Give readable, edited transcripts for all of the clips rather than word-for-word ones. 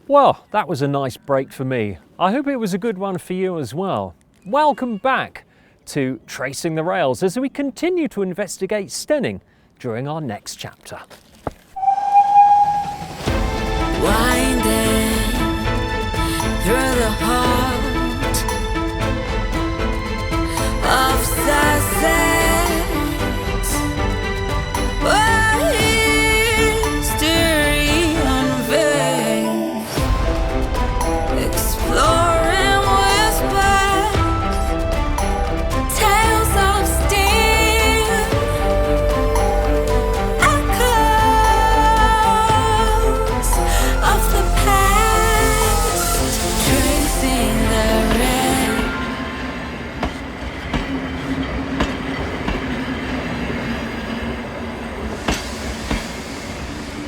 Well, that was a nice break for me. I hope it was a good one for you as well. Welcome back to Tracing the Rails as we continue to investigate Steyning during our next chapter. Winding through the heart of Sussex.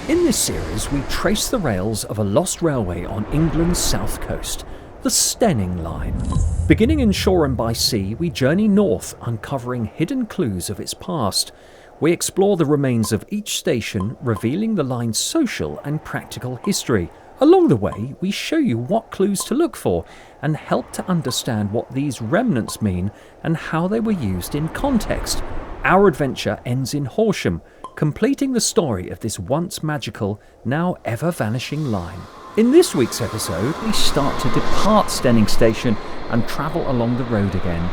In this series, we trace the rails of a lost railway on England's south coast, the Steyning Line. Beginning in Shoreham by Sea, we journey north, uncovering hidden clues of its past. We explore the remains of each station, revealing the line's social and practical history. Along the way, we show you what clues to look for and help to understand what these remnants mean and how they were used in context. Our adventure ends in Horsham, completing the story of this once magical, now ever-vanishing line. In this week's episode, we start to depart Steyning Station and travel along the road again.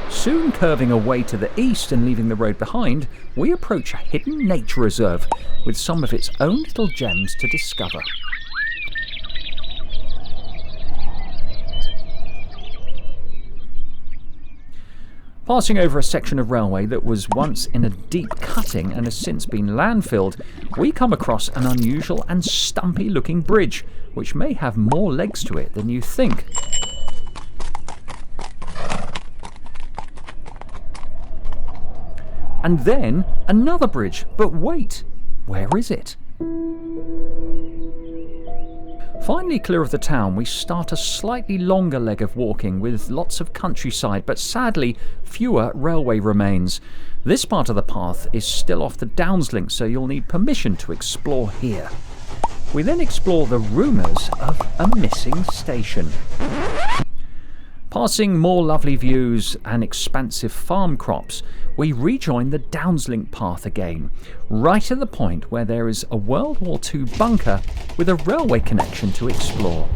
Soon curving away to the east and leaving the road behind, we approach a hidden nature reserve with some of its own little gems to discover. Passing over a section of railway that was once in a deep cutting and has since been landfilled, we come across an unusual and stumpy looking bridge, which may have more legs to it than you think. And then another bridge, but wait, where is it? Finally clear of the town, we start a slightly longer leg of walking with lots of countryside, but sadly fewer railway remains. This part of the path is still off the Downs link, so you'll need permission to explore here. We then explore the rumours of a missing station. Passing more lovely views and expansive farm crops, we rejoin the Downslink path again, right at the point where there is a World War II bunker with a railway connection to explore.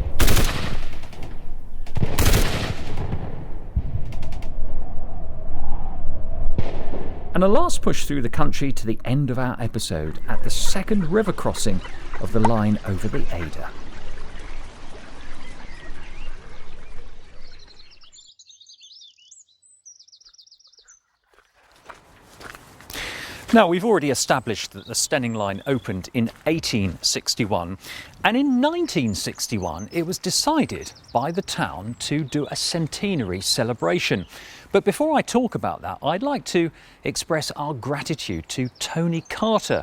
And a last push through the country to the end of our episode at the second river crossing of the line over the Ada. Now, we've already established that the Steyning Line opened in 1861, and in 1961 it was decided by the town to do a centenary celebration. But before I talk about that, I'd like to express our gratitude to Tony Carter,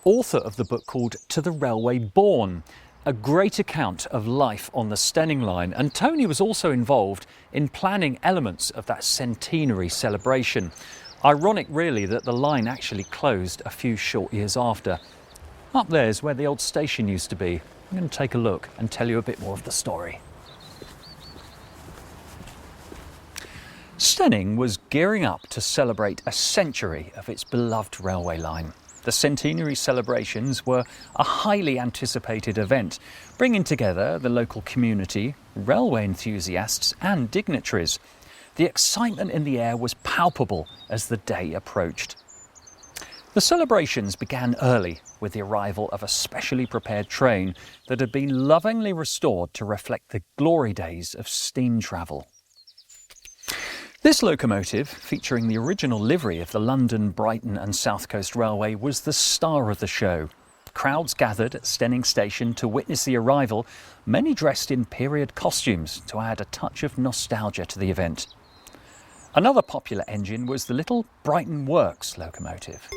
author of the book called To the Railway Born, a great account of life on the Steyning Line. And Tony was also involved in planning elements of that centenary celebration. Ironic really that the line actually closed a few short years after. Up there's where the old station used to be. I'm going to take a look and tell you a bit more of the story. Steyning was gearing up to celebrate a century of its beloved railway line. The centenary celebrations were a highly anticipated event, bringing together the local community, railway enthusiasts and dignitaries. The excitement in the air was palpable as the day approached. The celebrations began early with the arrival of a specially prepared train that had been lovingly restored to reflect the glory days of steam travel. This locomotive, featuring the original livery of the London, Brighton and South Coast Railway, was the star of the show. Crowds gathered at Steyning Station to witness the arrival, many dressed in period costumes to add a touch of nostalgia to the event. Another popular engine was the little Brighton Works locomotive.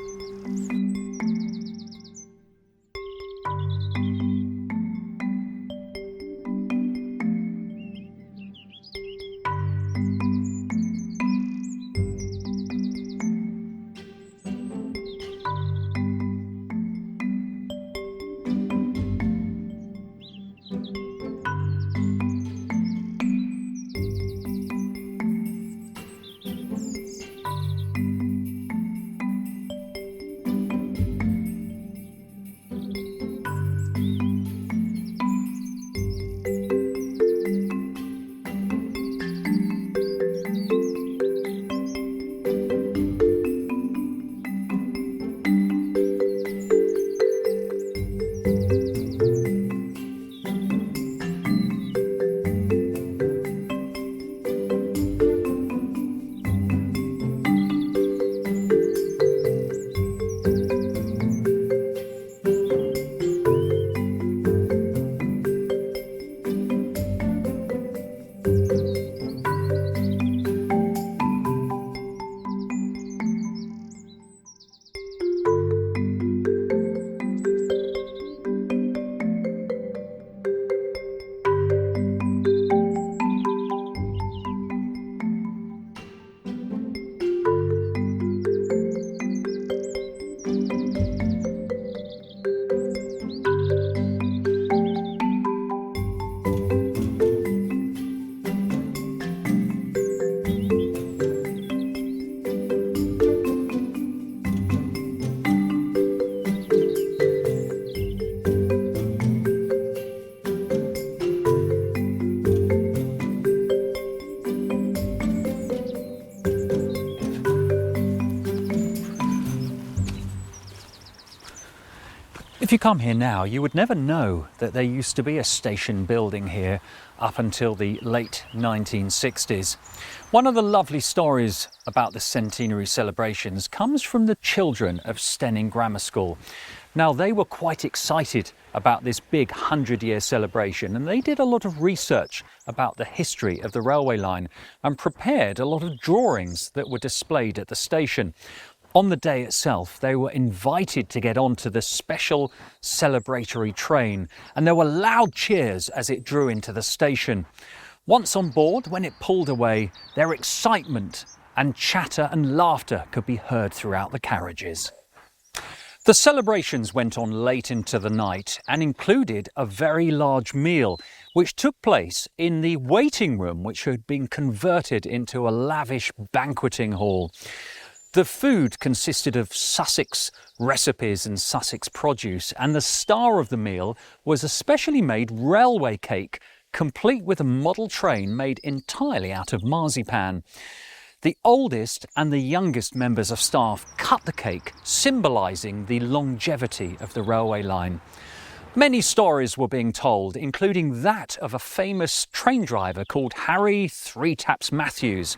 If you come here now, you would never know that there used to be a station building here up until the late 1960s. One of the lovely stories about the centenary celebrations comes from the children of Steyning Grammar School. Now, they were quite excited about this big 100-year celebration, and they did a lot of research about the history of the railway line and prepared a lot of drawings that were displayed at the station. On the day itself, they were invited to get onto the special celebratory train, and there were loud cheers as it drew into the station. Once on board, when it pulled away, their excitement and chatter and laughter could be heard throughout the carriages. The celebrations went on late into the night and included a very large meal, which took place in the waiting room, which had been converted into a lavish banqueting hall. The food consisted of Sussex recipes and Sussex produce, and the star of the meal was a specially made railway cake, complete with a model train made entirely out of marzipan. The oldest and the youngest members of staff cut the cake, symbolising the longevity of the railway line. Many stories were being told, including that of a famous train driver called Harry Three Taps Matthews.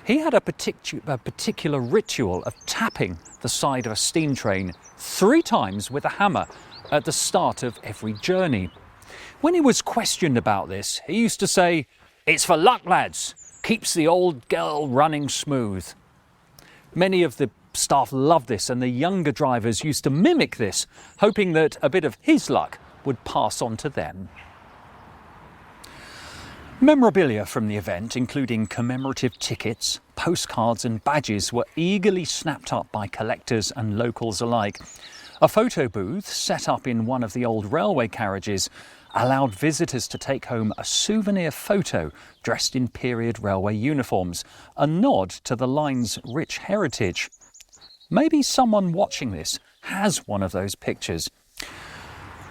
He had a particular ritual of tapping the side of a steam train 3 times with a hammer at the start of every journey. When he was questioned about this, he used to say, "It's for luck, lads. Keeps the old girl running smooth." Many of the staff loved this, and the younger drivers used to mimic this, hoping that a bit of his luck would pass on to them. Memorabilia from the event, including commemorative tickets, postcards and badges, were eagerly snapped up by collectors and locals alike. A photo booth set up in one of the old railway carriages allowed visitors to take home a souvenir photo dressed in period railway uniforms, a nod to the line's rich heritage. Maybe someone watching this has one of those pictures.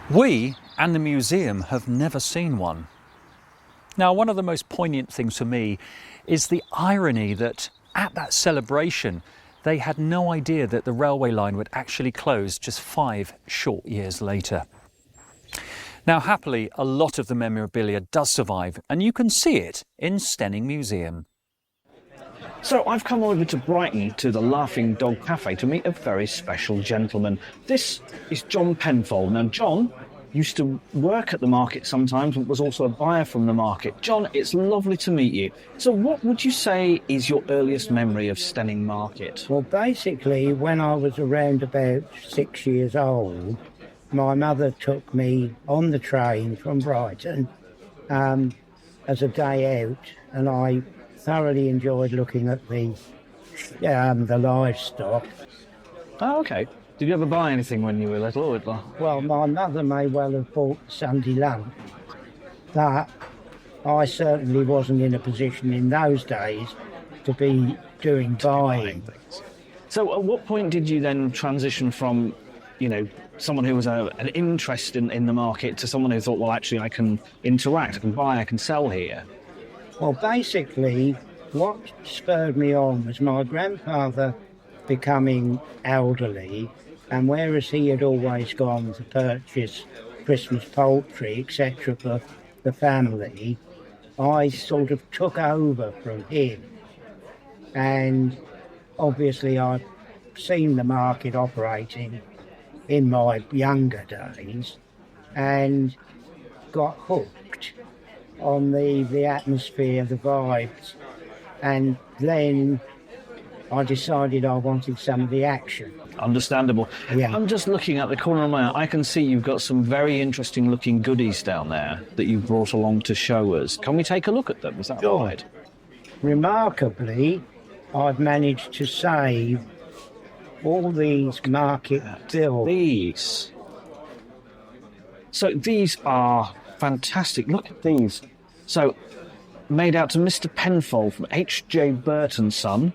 We and the museum have never seen one. Now, one of the most poignant things for me is the irony that at that celebration, they had no idea that the railway line would actually close just 5 short years later. Now, happily, a lot of the memorabilia does survive, and you can see it in Steyning Museum. So I've come over to Brighton to the Laughing Dog Cafe to meet a very special gentleman. This is John Penfold. Now, John used to work at the market sometimes and was also a buyer from the market. John, it's lovely to meet you. So what would you say is your earliest memory of Steyning Market? Well, basically, when I was around about 6 years old, my mother took me on the train from Brighton as a day out, and I thoroughly enjoyed looking at the livestock. Oh, okay. Did you ever buy anything when you were little? Well, my mother may well have bought Sunday lamp, but I certainly wasn't in a position in those days to be doing buying things. So at what point did you then transition from, someone who was an interest in the market to someone who thought, well, actually, I can interact, I can buy, I can sell here? Well, basically, what spurred me on was my grandfather becoming elderly, and whereas he had always gone to purchase Christmas poultry, etc., for the family, I sort of took over from him. And obviously I've seen the market operating in my younger days and got hooked on the atmosphere, the vibes, and then I decided I wanted some of the action. Understandable. Yeah. I'm just looking at the corner of my eye. I can see you've got some very interesting looking goodies down there that you've brought along to show us. Can we take a look at them? Is that right? Remarkably, I've managed to save all these market bills. These. So these are fantastic. Look at these. So, made out to Mr. Penfold from J Burt and Son.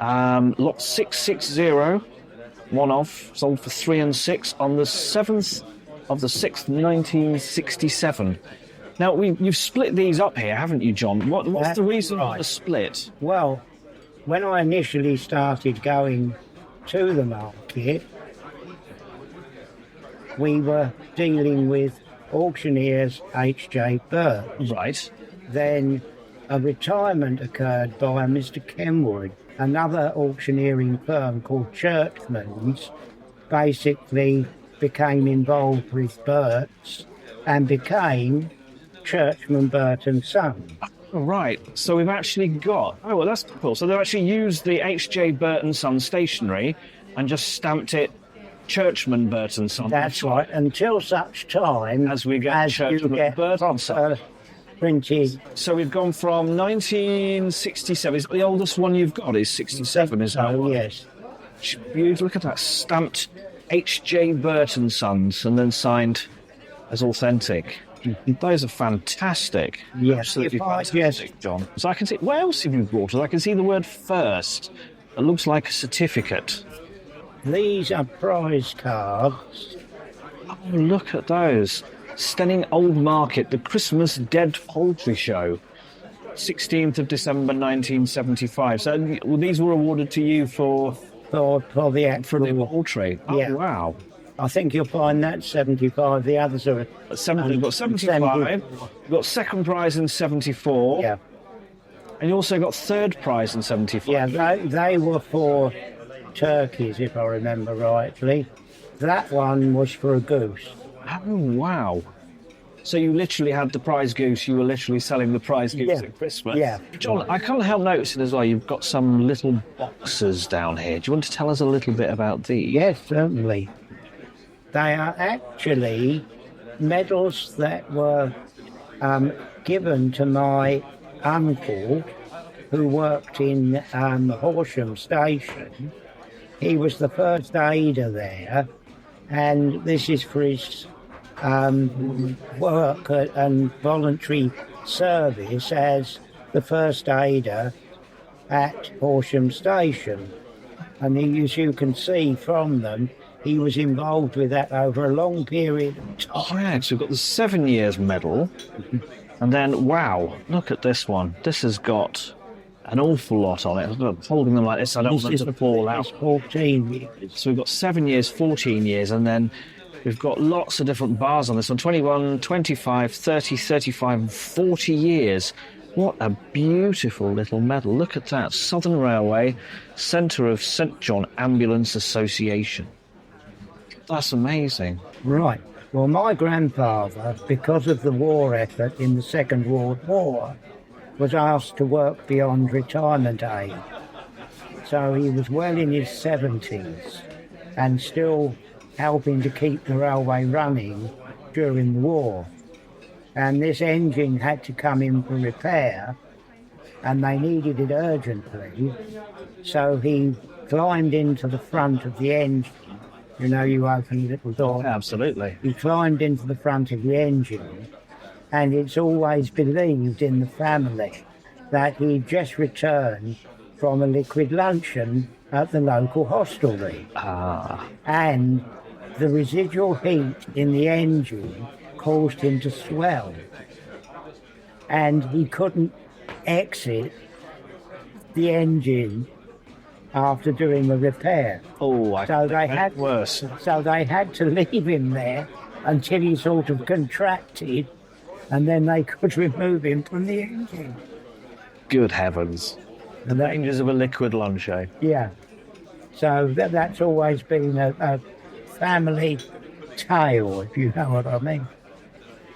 Lot 660, one off, sold for 3 and 6 on the 7th of the 6th, 1967. Now, you've split these up here, haven't you, John? What's the reason for the split? Well, when I initially started going to the market, we were dealing with auctioneers J Burt. Right. Then a retirement occurred by Mr. Kenwood. Another auctioneering firm called Churchman's basically became involved with Burt's and became Churchman, Burt and Son. Right. So we've actually got... Oh, well, that's cool. So they've actually used the J Burt and Son stationery and just stamped it Churchman, Burt and Son. That's right, until such time As we get as you Churchman, get Burt and Son. printed. So we've gone from 1967. Is the oldest one you've got is 67, is that Oh, right? yes. Beautiful. Look at that. Stamped J Burt and Sons and then signed as authentic. Those are fantastic. Yes. Absolutely If I fantastic, John. So I can see... What else have you brought us? I can see the word first. It looks like a certificate. These are prize cards. Oh, look at those. Steyning Old Market, the Christmas Dead Poultry Show. 16th of December 1975. So well, these were awarded to you for For the the actual, poultry. Oh, Yeah. wow. I think you'll find that 75. The others are, We've got 75. We've got second prize in 74. yeah, And you also got third prize in 75. yeah. They were for turkeys, if I remember rightly. That one was for a goose. Oh, wow. So you literally had the prize goose, you were literally selling the prize goose Yeah. at Christmas. Yeah. John, I can't help noticing as well, you've got some little boxes down here. Do you want to tell us a little bit about these? Yes, certainly. They are actually medals that were given to my uncle, who worked in Horsham Station. He was the first aider there, and this is for his work and voluntary service as the first aider at Horsham Station. And as you can see from them, he was involved with that over a long period of time. Oh, yeah, so we've got the 7 years medal. And then, wow, look at this one. This has got an awful lot on it. I'm holding them like this, I don't want them to fall out. It's 14 years. So we've got 7 years, 14 years, and then we've got lots of different bars on this one. 21, 25, 30, 35, and 40 years. What a beautiful little medal. Look at that. Southern Railway, Centre of St John Ambulance Association. That's amazing. Right. Well, my grandfather, because of the war effort in the Second World War, was asked to work beyond retirement age. So he was well in his 70s and still helping to keep the railway running during the war. And this engine had to come in for repair, and they needed it urgently. So he climbed into the front of the engine. You know, you open the little door. Absolutely. He climbed into the front of the engine, and it's always believed in the family that he'd just returned from a liquid luncheon at the local hostelry. And the residual heat in the engine caused him to swell, and he couldn't exit the engine after doing the repair. Oh, I So think they that's had worse. So they had to leave him there until he sort of contracted, and then they could remove him from the engine. Good heavens. The And that- dangers of a liquid lunch, eh? Yeah. So that's always been a family tale, if you know what I mean.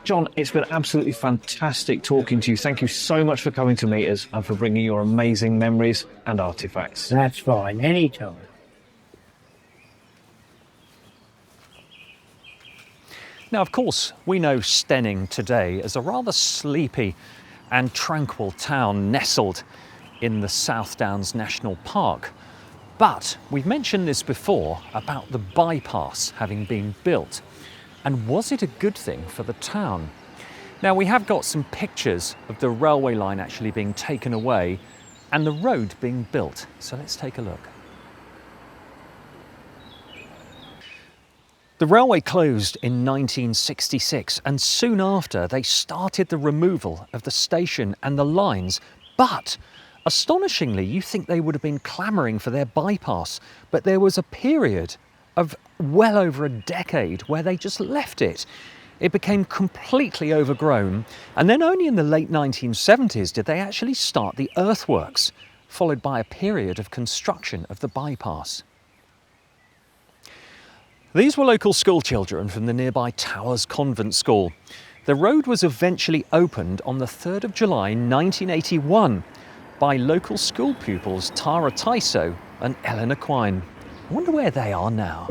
John, it's been absolutely fantastic talking to you. Thank you so much for coming to meet us and for bringing your amazing memories and artefacts. That's fine, anytime. Now, of course, we know Steyning today as a rather sleepy and tranquil town nestled in the South Downs National Park. But we've mentioned this before about the bypass having been built. And was it a good thing for the town? Now, we have got some pictures of the railway line actually being taken away and the road being built. So let's take a look. The railway closed in 1966, and soon after they started the removal of the station and the lines. But astonishingly, you think they would have been clamouring for their bypass, but there was a period of well over a decade where they just left it. It became completely overgrown, and then only in the late 1970s did they actually start the earthworks, followed by a period of construction of the bypass. These were local school children from the nearby Towers Convent School. The road was eventually opened on the 3rd of July 1981 by local school pupils Tara Tyso and Eleanor Quine. I wonder where they are now.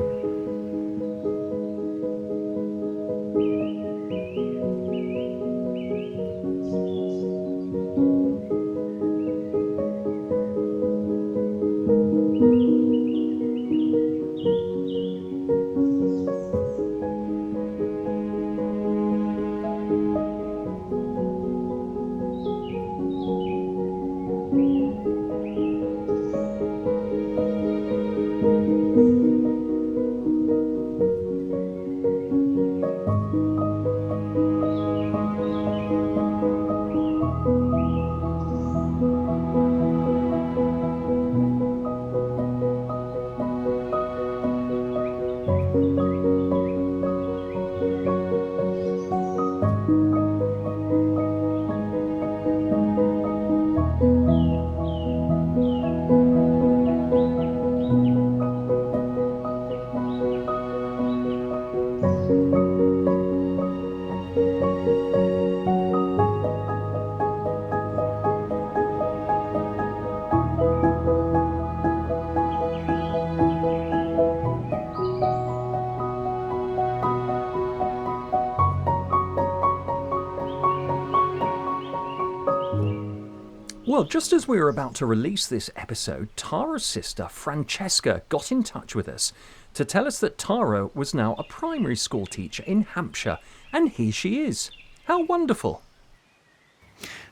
Well, just as we were about to release this episode, Tara's sister, Francesca, got in touch with us to tell us that Tara was now a primary school teacher in Hampshire, and here she is. How wonderful.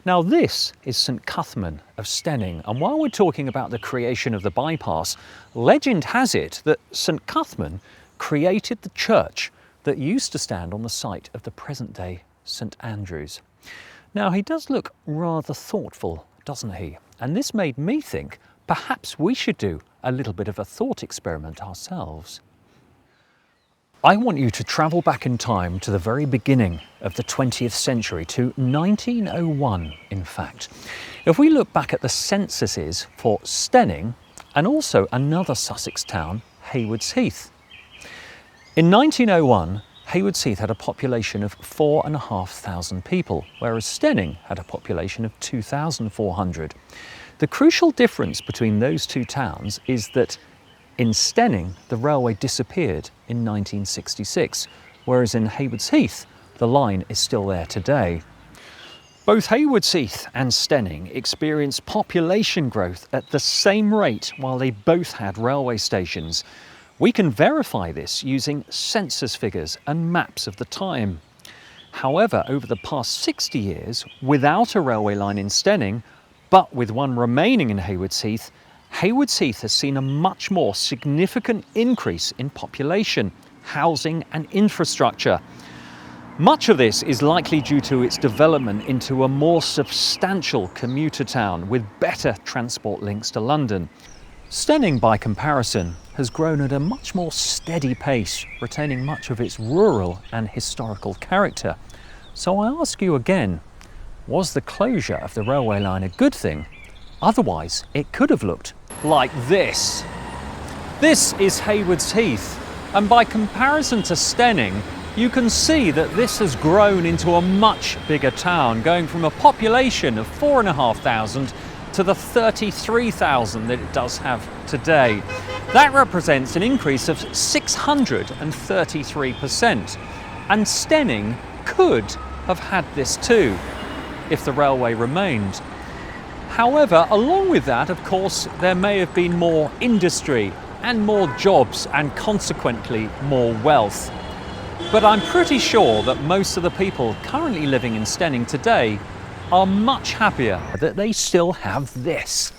Now this is St Cuthman of Steyning, and while we're talking about the creation of the bypass, legend has it that St Cuthman created the church that used to stand on the site of the present-day St Andrews. Now he does look rather thoughtful, doesn't he? And this made me think perhaps we should do a little bit of a thought experiment ourselves. I want you to travel back in time to the very beginning of the 20th century, to 1901 in fact. If we look back at the censuses for Steyning and also another Sussex town, Haywards Heath. In 1901, Haywards Heath had a population of 4,500 people, whereas Steyning had a population of 2,400. The crucial difference between those two towns is that in Steyning, the railway disappeared in 1966, whereas in Haywards Heath, the line is still there today. Both Haywards Heath and Steyning experienced population growth at the same rate while they both had railway stations. We can verify this using census figures and maps of the time. However, over the past 60 years, without a railway line in Steyning, but with one remaining in Haywards Heath, Haywards Heath has seen a much more significant increase in population, housing and infrastructure. Much of this is likely due to its development into a more substantial commuter town with better transport links to London. Steyning, by comparison, has grown at a much more steady pace, retaining much of its rural and historical character. So I ask you again, was the closure of the railway line a good thing? Otherwise, it could have looked like this. This is Haywards Heath, and by comparison to Steyning, you can see that this has grown into a much bigger town, going from a population of 4,500 to the 33,000 that it does have today. That represents an increase of 633%. And Steyning could have had this too, if the railway remained. However, along with that, of course, there may have been more industry and more jobs and consequently more wealth. But I'm pretty sure that most of the people currently living in Steyning today are much happier that they still have this.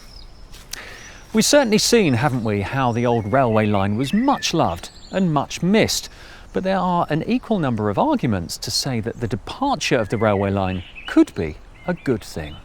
We've certainly seen, haven't we, how the old railway line was much loved and much missed, but there are an equal number of arguments to say that the departure of the railway line could be a good thing.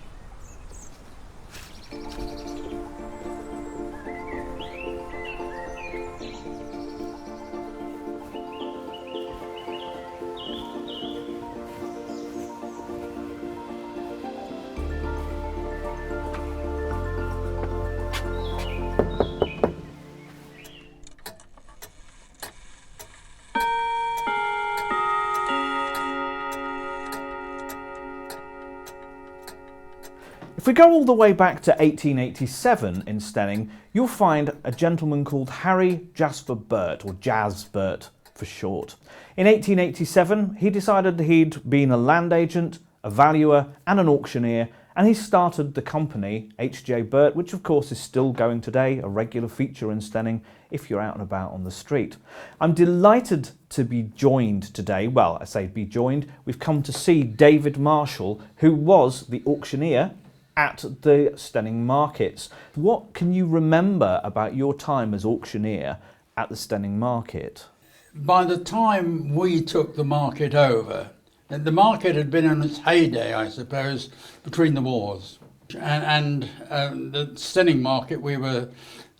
If we go all the way back to 1887 in Steyning, you'll find a gentleman called Harry Jasper Burt, or Jas Burt for short. In 1887, he decided he'd been a land agent, a valuer and an auctioneer, and he started the company J Burt, which of course is still going today, a regular feature in Steyning if you're out and about on the street. I'm delighted to be joined today, well, I say be joined, we've come to see David Marshall, who was the auctioneer at the Steyning markets. What can you remember about your time as auctioneer at the Steyning market? By the time we took the market over, the market had been in its heyday, I suppose, between the wars. And the Steyning market, we were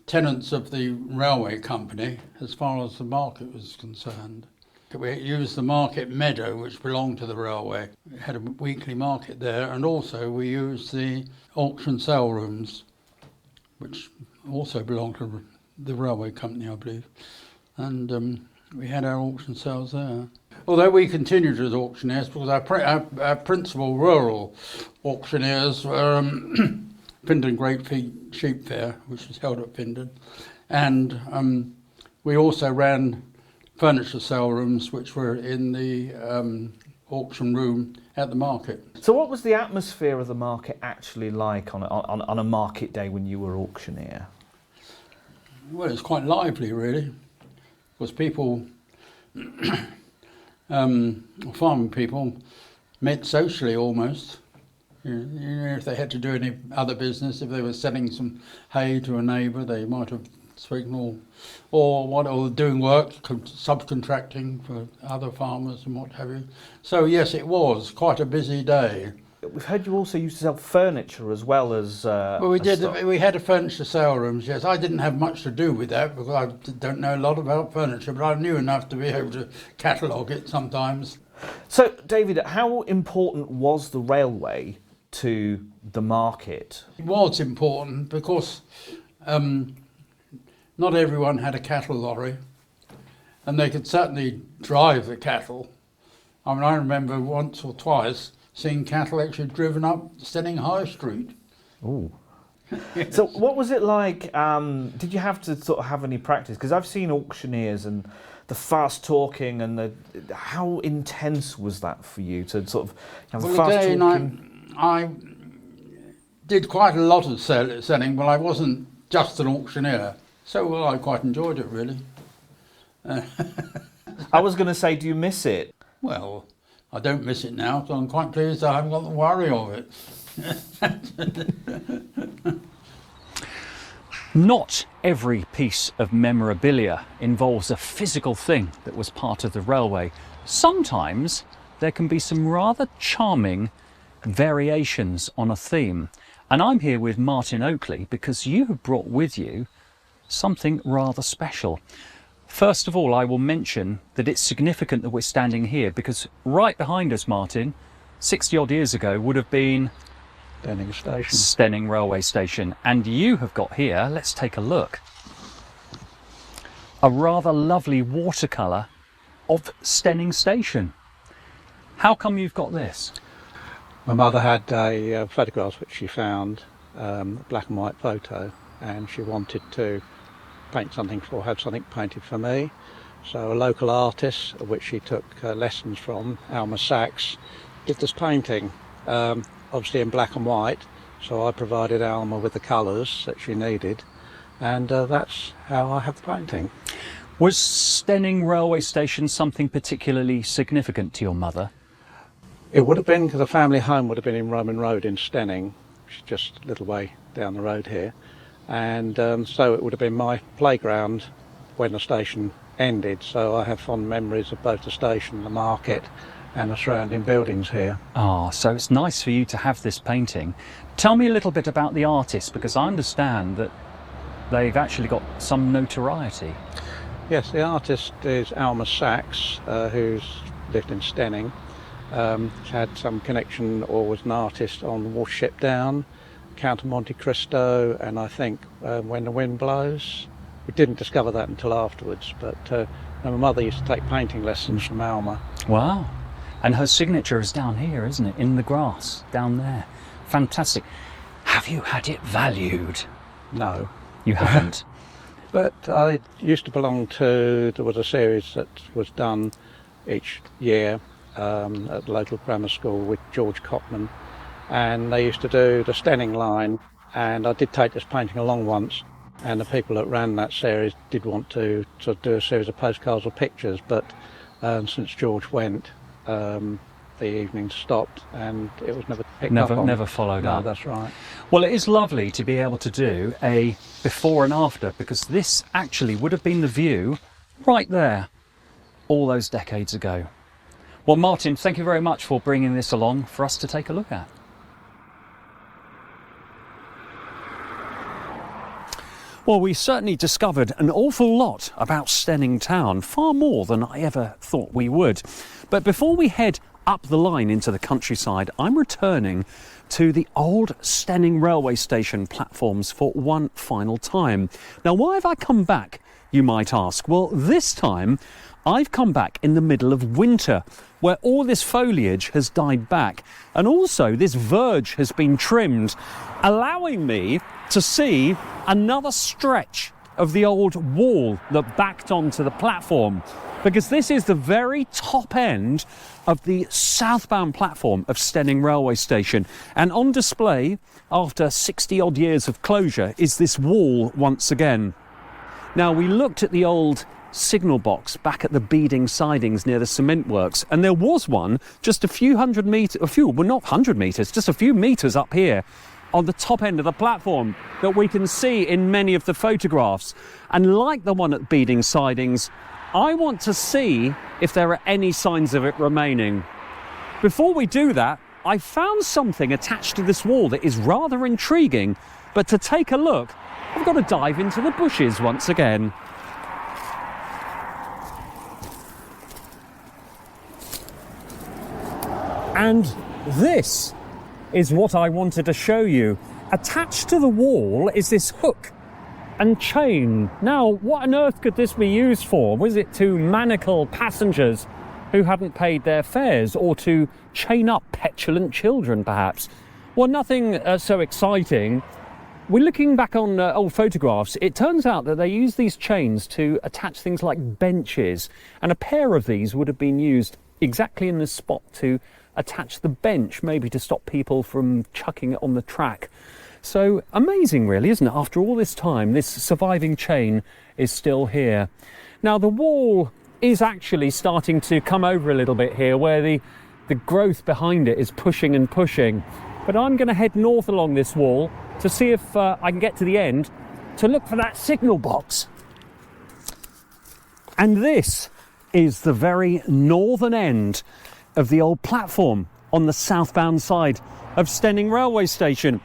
tenants of the railway company as far as the market was concerned. We used the market meadow, which belonged to the railway. We had a weekly market there, and also we used the auction sale rooms, which also belonged to the railway company, I believe. And we had our auction sales there. Although we continued as auctioneers, because our principal rural auctioneers were Findon Great Sheep Fair, which was held at Findon, and we also ran furniture sale rooms, which were in the auction room at the market. So what was the atmosphere of the market actually like on a market day when you were auctioneer? Well, it's quite lively, really, because people, farming people, met socially almost. You know, if they had to do any other business, if they were selling some hay to a neighbour, they might have spoken, or doing work, subcontracting for other farmers and what have you. So yes, it was quite a busy day. We've heard you also used to sell furniture as well as. Well, we did. We had a furniture sale rooms. Yes, I didn't have much to do with that because I don't know a lot about furniture, but I knew enough to be able to catalogue it sometimes. So, David, how important was the railway to the market? It was important because not everyone had a cattle lorry, and they could certainly drive the cattle. I mean, I remember once or twice seeing cattle actually driven up Steyning High Street. Ooh. So what was it like? Did you have to sort of have any practice? Because I've seen auctioneers and the fast talking and how intense was that for you to sort of have fast talking? I did quite a lot of selling, but I wasn't just an auctioneer. So I quite enjoyed it, really. I was going to say, do you miss it? Well, I don't miss it now, so I'm quite pleased I haven't got the worry of it. Not every piece of memorabilia involves a physical thing that was part of the railway. Sometimes there can be some rather charming variations on a theme. And I'm here with Martin Oakley because you have brought with you something rather special. First of all, I will mention that it's significant that we're standing here because right behind us, Martin, 60 odd years ago would have been Steyning Station. Steyning Railway Station. And you have got here, let's take a look, a rather lovely watercolour of Steyning Station. How come you've got this? My mother had a photograph which she found, a black and white photo, and she wanted to paint something or have something painted for me. So a local artist, of which she took lessons from, Alma Sachs, did this painting, obviously in black and white. So I provided Alma with the colours that she needed, and that's how I have the painting. Was Steyning Railway Station something particularly significant to your mother? It would have been, because the family home would have been in Roman Road in Steyning, which is just a little way down the road here. And so it would have been my playground when the station ended. So I have fond memories of both the station, the market and the surrounding buildings here. Ah, so it's nice for you to have this painting. Tell me a little bit about the artist, because I understand that they've actually got some notoriety. Yes, the artist is Alma Sachs, who's lived in Steyning. Had some connection, or was an artist on Watership Down, Count of Monte Cristo, and I think When the Wind Blows. We didn't discover that until afterwards, but my mother used to take painting lessons from Alma. Wow. And her signature is down here, isn't it? In the grass, down there. Fantastic. Have you had it valued? No. You haven't. But I used to belong to, there was a series that was done each year at the local grammar school with George Cockman, and they used to do the Steyning Line, and I did take this painting along once, and the people that ran that series did want to do a series of postcards or pictures, but since George went, the evening stopped and it was never picked up on. Never followed up. No, that's right. Well, it is lovely to be able to do a before and after, because this actually would have been the view right there all those decades ago. Well, Martin, thank you very much for bringing this along for us to take a look at. Well, we certainly discovered an awful lot about Steyning town, far more than I ever thought we would. But before we head up the line into the countryside, I'm returning to the old Steyning railway station platforms for one final time. Now, why have I come back, you might ask? Well, this time I've come back in the middle of winter, where all this foliage has died back, and also this verge has been trimmed, allowing me to see another stretch of the old wall that backed onto the platform, because this is the very top end of the southbound platform of Steyning railway station, and on display after 60 odd years of closure is this wall once again. Now, we looked at the old signal box back at the beading sidings near the cement works, and there was one just a few hundred metres, not 100 metres, just a few metres up here on the top end of the platform that we can see in many of the photographs. And like the one at beading sidings, I want to see if there are any signs of it remaining. Before we do that, I found something attached to this wall that is rather intriguing, but to take a look, I've got to dive into the bushes once again. And this is what I wanted to show you. Attached to the wall is this hook and chain. Now, what on earth could this be used for? Was it to manacle passengers who hadn't paid their fares, or to chain up petulant children, perhaps? Well, nothing so exciting. We're looking back on old photographs. It turns out that they use these chains to attach things like benches, and a pair of these would have been used exactly in this spot to attach the bench, maybe to stop people from chucking it on the track. So amazing, really, isn't it? After all this time, this surviving chain is still here. Now, the wall is actually starting to come over a little bit here, where the growth behind it is pushing and pushing. But I'm going to head north along this wall to see if I can get to the end to look for that signal box. And this is the very northern end of the old platform on the southbound side of Steyning railway station.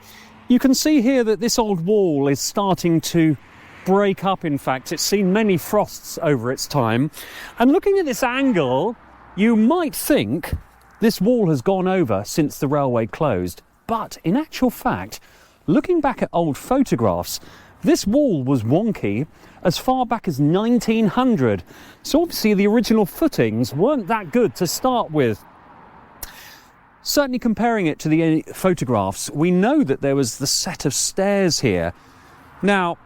You can see here that this old wall is starting to break up. In fact, it's seen many frosts over its time. And looking at this angle, you might think this wall has gone over since the railway closed. But in actual fact, looking back at old photographs, this wall was wonky as far back as 1900. So obviously the original footings weren't that good to start with. Certainly comparing it to the photographs, we know that there was the set of stairs here. Now,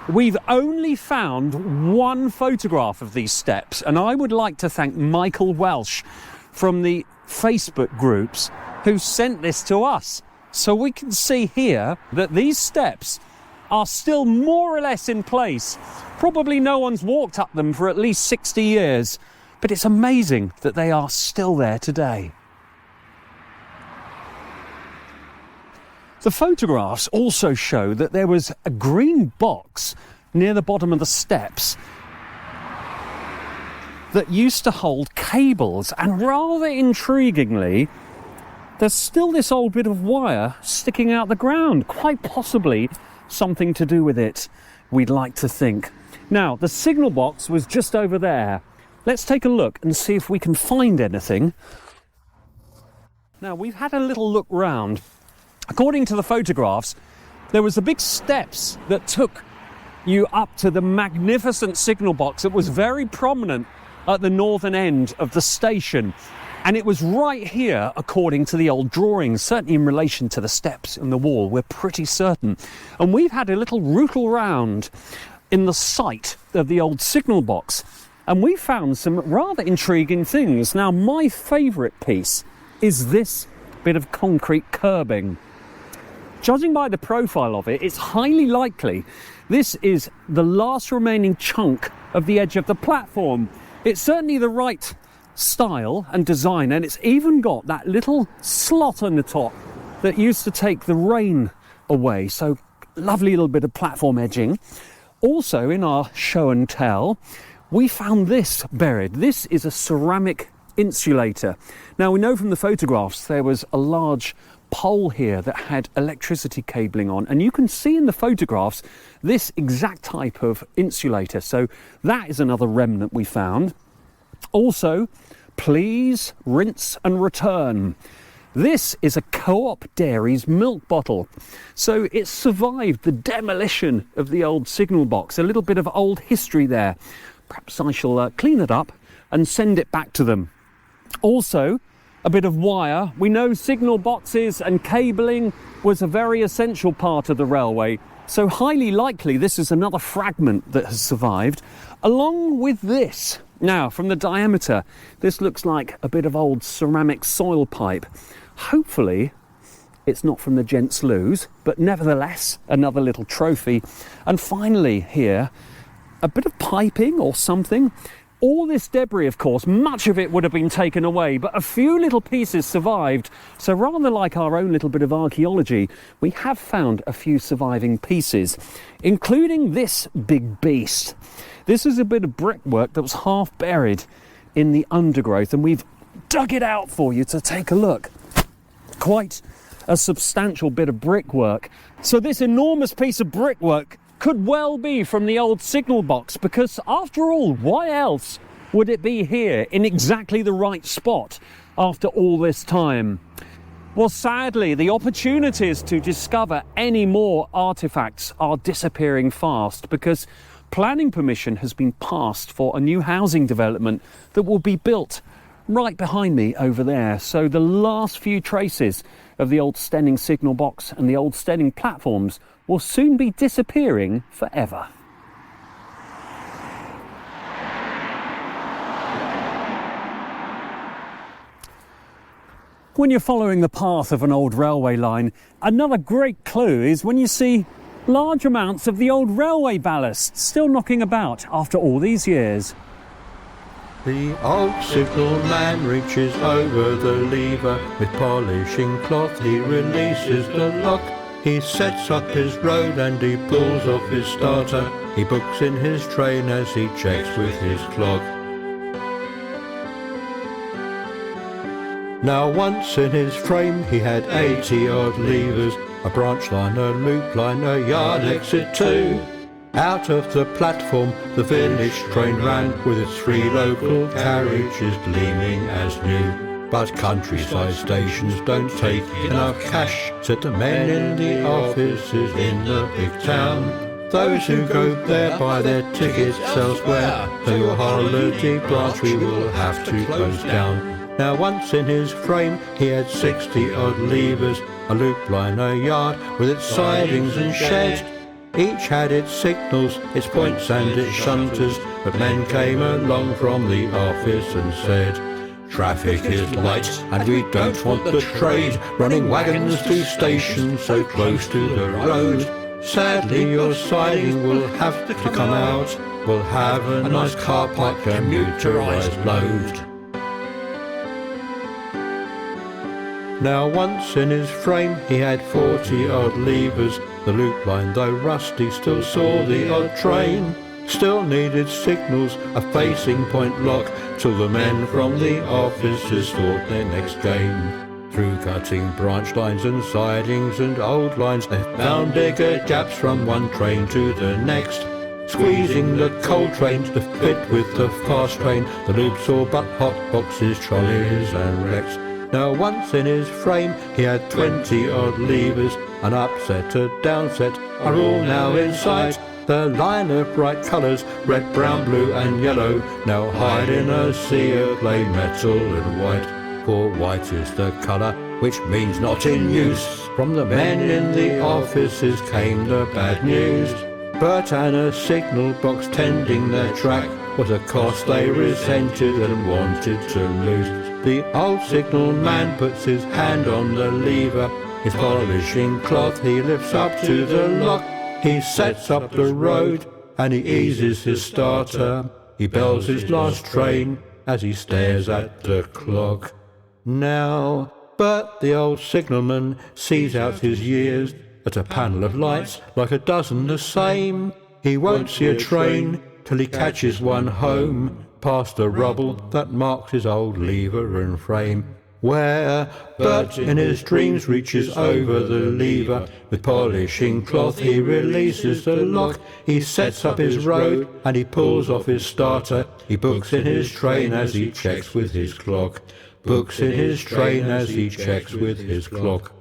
we've only found one photograph of these steps, and I would like to thank Michael Welsh from the Facebook groups who sent this to us. So we can see here that these steps are still more or less in place. Probably no one's walked up them for at least 60 years, but it's amazing that they are still there today. The photographs also show that there was a green box near the bottom of the steps that used to hold cables, and rather intriguingly, there's still this old bit of wire sticking out the ground, quite possibly something to do with it, we'd like to think. Now, the signal box was just over there. Let's take a look and see if we can find anything. Now, we've had a little look round. According to the photographs, there was the big steps that took you up to the magnificent signal box that was very prominent at the northern end of the station. And it was right here, according to the old drawings, certainly in relation to the steps and the wall, we're pretty certain. And we've had a little rootle round in the site of the old signal box, and we found some rather intriguing things. Now, my favourite piece is this bit of concrete curbing. Judging by the profile of it, it's highly likely this is the last remaining chunk of the edge of the platform. It's certainly the right style and design, and it's even got that little slot on the top that used to take the rain away. So lovely little bit of platform edging. Also, in our show and tell, we found this buried. This is a ceramic insulator. Now, we know from the photographs there was a large pole here that had electricity cabling on, and you can see in the photographs this exact type of insulator. So that is another remnant we found. Also, please rinse and return. This is a Co-op Dairies milk bottle. So it survived the demolition of the old signal box. A little bit of old history there. Perhaps I shall clean it up and send it back to them. Also, a bit of wire. We know signal boxes and cabling was a very essential part of the railway. So highly likely this is another fragment that has survived, along with this. Now, from the diameter, this looks like a bit of old ceramic soil pipe. Hopefully, it's not from the gents' loos, but nevertheless, another little trophy. And finally here, a bit of piping or something. All this debris, of course, much of it would have been taken away, but a few little pieces survived. So rather like our own little bit of archaeology, we have found a few surviving pieces, including this big beast. This is a bit of brickwork that was half buried in the undergrowth, and we've dug it out for you to take a look. Quite a substantial bit of brickwork. So this enormous piece of brickwork could well be from the old signal box, because after all, why else would it be here in exactly the right spot after all this time? Well, sadly, the opportunities to discover any more artefacts are disappearing fast, because planning permission has been passed for a new housing development that will be built right behind me over there. So the last few traces of the old Steyning signal box and the old Steyning platforms will soon be disappearing forever. When you're following the path of an old railway line, another great clue is when you see large amounts of the old railway ballast still knocking about after all these years. The old signal man reaches over the lever. With polishing cloth he releases the lock. He sets up his road and he pulls off his starter. He books in his train as he checks with his clock. Now once in his frame he had 80 odd levers, a branch line, a loop line, a yard exit too. Out of the platform the village train ran, with its 3 local carriages gleaming as new. But countryside stations don't take enough cash, said the men in the offices in the big town. Those who go there buy their tickets elsewhere, so your holiday branch we will have to close down. Now once in his frame he had 60 odd levers, a loop line, a yard with its sidings and sheds. Each had its signals, its points and its shunters, but men came along from the office and said, traffic is light and we don't want the trade running wagons to stations so close to the road. Sadly your siding will have to come out, we'll have a nice car park commuterised load. Now once in his frame he had 40 odd levers, the loop line though rusty still saw the odd train. Still needed signals, a facing point lock, till the men from the offices thought their next game. Through cutting branch lines and sidings and old lines, they found bigger gaps from one train to the next. Squeezing the coal train to fit with the fast train, the loop saw but hot boxes, trolleys and wrecks. Now once in his frame he had 20 odd levers, an upset, a downset are all now in sight. The line of bright colours, red, brown, blue and yellow, now hide in a sea of grey metal and white. for white is the colour which means not in use. From the men in the offices came the bad news. Burt and a signal box tending their track was a cost they resented and wanted to lose. The old signal man puts his hand on the lever. His polishing cloth he lifts up to the lock. He sets up the road and he eases his starter. He bells his last train as he stares at the clock. Now, Burt, the old signalman, sees out his years at a panel of lights like a dozen the same. He won't see a train till he catches one home past the rubble that marks his old lever and frame. Where Burt in his dreams reaches over the lever, with polishing cloth he releases the lock. He sets up his road and he pulls off his starter. He books in his train as he checks with his clock. Books in his train as he checks with his clock.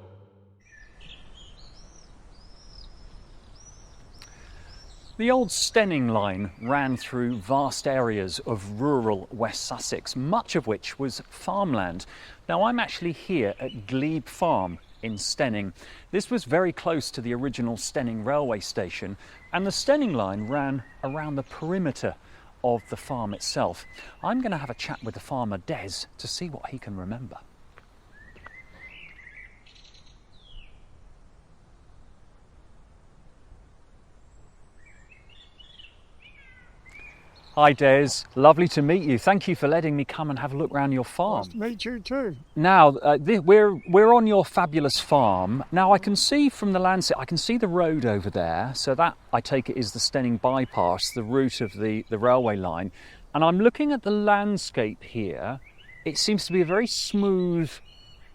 The old Steyning Line ran through vast areas of rural West Sussex, much of which was farmland. Now I'm actually here at Glebe Farm in Steyning. This was very close to the original Steyning railway station, and the Steyning Line ran around the perimeter of the farm itself. I'm going to have a chat with the farmer Des to see what he can remember. Hi Des, lovely to meet you. Thank you for letting me come and have a look around your farm. Nice to meet you too. Now, we're on your fabulous farm. Now I can see from the landscape, I can see the road over there. So that, I take it, is the Steyning bypass, the route of the railway line. And I'm looking at the landscape here. It seems to be a very smooth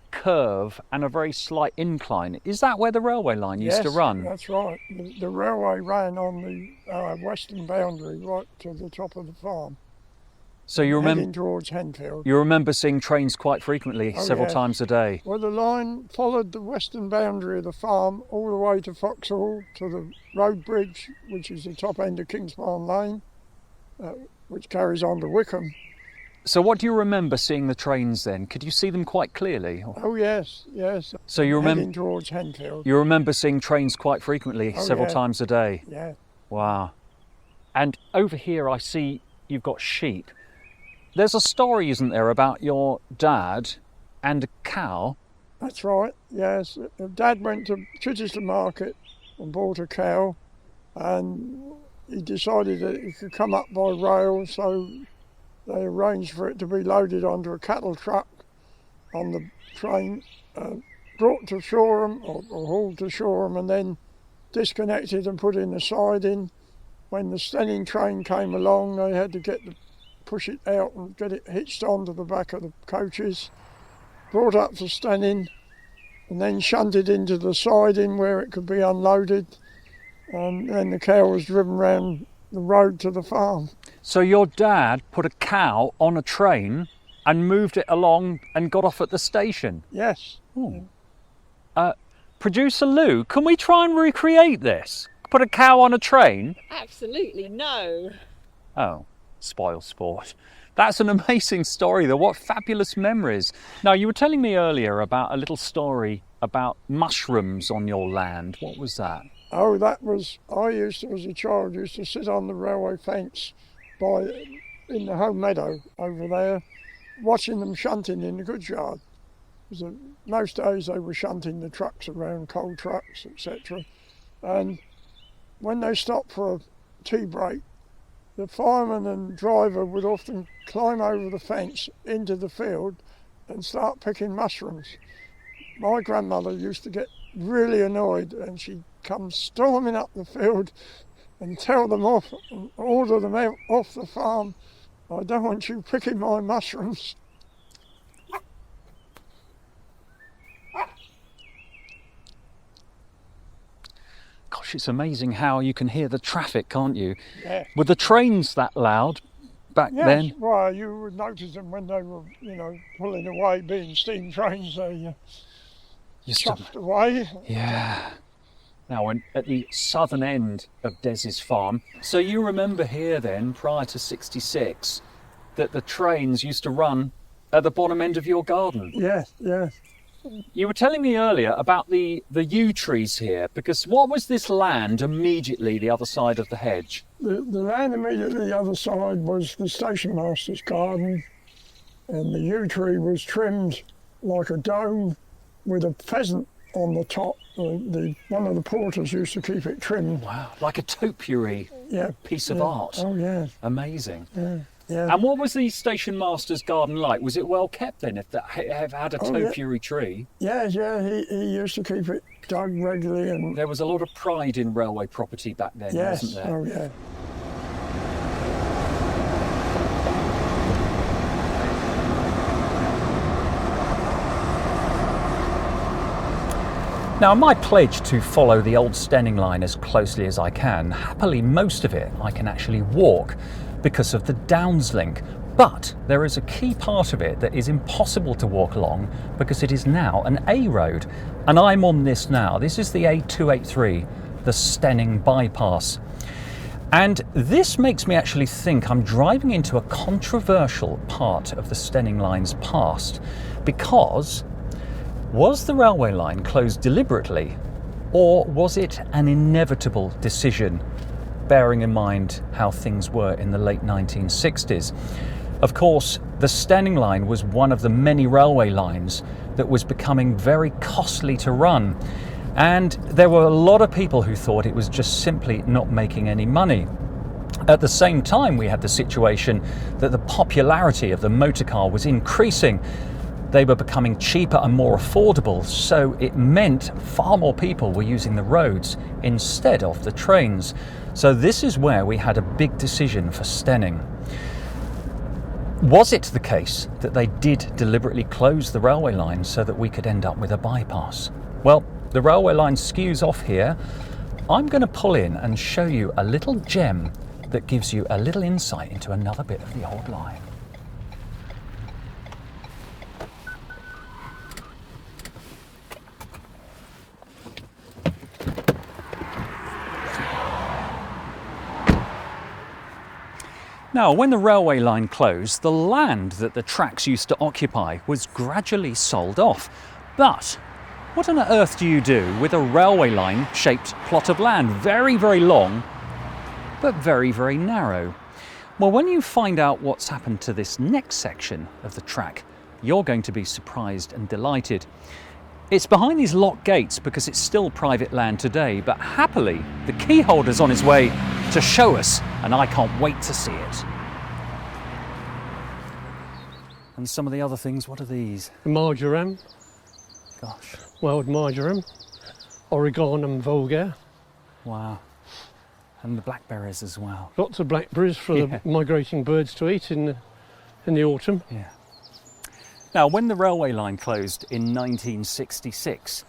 curve and a very slight incline. Is that where the railway line used to run? That's right. The railway ran on the western boundary right to the top of the farm. So you remember heading towards Penfold. You remember seeing trains quite frequently, several times a day? Well, the line followed the western boundary of the farm all the way to Foxhall, to the road bridge, which is the top end of Kingsbarn Lane, which carries on to Wickham. So what do you remember seeing the trains then? Could you see them quite clearly? Oh yes. So you remember heading towards Penfold. You remember seeing trains quite frequently, several times a day? Yeah. Wow. And over here I see you've got sheep. There's a story, isn't there, about your dad and a cow? That's right, yes. Dad went to Chichester Market and bought a cow, and he decided that he could come up by rail, so they arranged for it to be loaded onto a cattle truck on the train, brought to Shoreham, or hauled to Shoreham, and then disconnected and put in the siding. When the Steyning train came along, they had to push it out and get it hitched onto the back of the coaches, brought up to Steyning, and then shunted into the siding where it could be unloaded, and then the cow was driven round the road to the farm. So your dad put a cow on a train and moved it along and got off at the station? Yes. Producer Lou, can we try and recreate this? Put a cow on a train? Absolutely no. Oh, spoil sport. That's an amazing story though. What fabulous memories. Now, you were telling me earlier about a little story about mushrooms on your land. What was that? Oh, that was, as a child, used to sit on the railway fence in the home meadow over there, watching them shunting in the goods yard. Most days they were shunting the trucks around, coal trucks, etc. And when they stopped for a tea break, the fireman and driver would often climb over the fence into the field and start picking mushrooms. My grandmother used to get really annoyed, and she'd come storming up the field and tell them off and order them out off the farm. I don't want you picking my mushrooms. Gosh, it's amazing how you can hear the traffic, can't you? Yeah. Were the trains that loud back then? Yes, well, you would notice them when they were, pulling away, being steam trains, they chuffed away. Yeah. Now, at the southern end of Des's farm. So you remember here then, prior to 66, that the trains used to run at the bottom end of your garden. Yes, yes. You were telling me earlier about the yew trees here, because what was this land immediately the other side of the hedge? The land immediately the other side was the station master's garden, and the yew tree was trimmed like a dome with a pheasant on the top. One of the porters used to keep it trimmed. Wow, like a topiary piece of art. Oh, yeah. Amazing. Yeah. Yeah. And what was the station master's garden like? Was it well kept then, if that had a topiary tree? Yes, yeah, he used to keep it dug regularly. And there was a lot of pride in railway property back then, wasn't there? Oh, yeah. Now, my pledge to follow the old Steyning Line as closely as I can, happily most of it I can actually walk because of the Downs link. But there is a key part of it that is impossible to walk along because it is now an A road. And I'm on this now. This is the A283, the Steyning bypass. And this makes me actually think I'm driving into a controversial part of the Steyning Line's past, because was the railway line closed deliberately, or was it an inevitable decision, bearing in mind how things were in the late 1960s? Of course, the Steyning Line was one of the many railway lines that was becoming very costly to run, and there were a lot of people who thought it was just simply not making any money. At the same time, we had the situation that the popularity of the motor car was increasing. They were becoming cheaper and more affordable, so it meant far more people were using the roads instead of the trains. So this is where we had a big decision for Steyning. Was it the case that they did deliberately close the railway line so that we could end up with a bypass? Well, the railway line skews off here. I'm going to pull in and show you a little gem that gives you a little insight into another bit of the old line. Now, when the railway line closed, the land that the tracks used to occupy was gradually sold off. But what on earth do you do with a railway line shaped plot of land? Very, very long, but very, very narrow. Well, when you find out what's happened to this next section of the track, you're going to be surprised and delighted. It's behind these locked gates because it's still private land today, but happily, the key holder's on his way to show us, and I can't wait to see it. And some of the other things, what are these? Marjoram. Gosh. Wild marjoram. Oreganum vulgare. Wow. And the blackberries as well. Lots of blackberries for the migrating birds to eat in the autumn. Yeah. Now, when the railway line closed in 1966,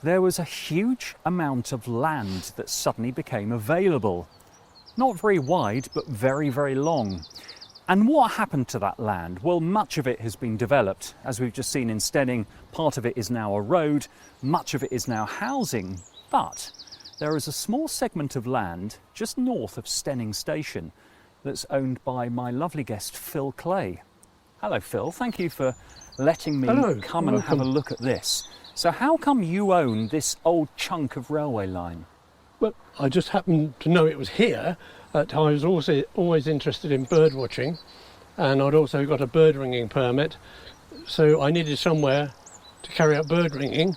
there was a huge amount of land that suddenly became available. Not very wide, but very, very long. And what happened to that land? Well, much of it has been developed. As we've just seen in Steyning, part of it is now a road, much of it is now housing, but there is a small segment of land just north of Steyning Station that's owned by my lovely guest, Phil Clay. Hello, Phil. Thank you for letting me come and have a look at this. So how come you own this old chunk of railway line? Well, I just happened to know it was here. I was also always interested in bird watching, and I'd also got a bird ringing permit, so I needed somewhere to carry out bird ringing,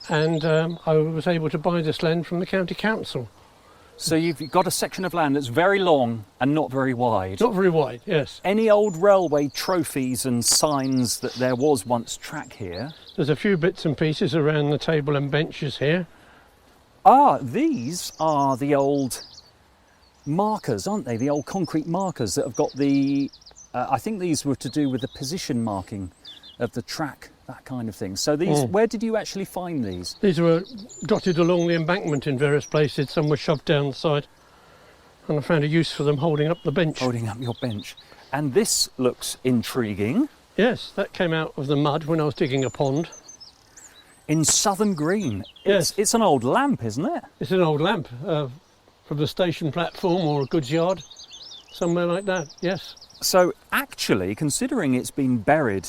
and I was able to buy this land from the county council. So you've got a section of land that's very long and not very wide. Not very wide, yes. Any old railway trophies and signs that there was once track here? There's a few bits and pieces around the table and benches here. Ah, these are the old markers, aren't they? The old concrete markers that have got the... I think these were to do with the position marking of the track, that kind of thing. So these, where did you actually find these? These were dotted along the embankment in various places. Some were shoved down the side, and I found a use for them holding up the bench. Holding up your bench. And this looks intriguing. Yes, that came out of the mud when I was digging a pond. In Southern Green. Yes. It's an old lamp, isn't it? It's an old lamp from the station platform or a goods yard. somewhere like that, yes. So actually, considering it's been buried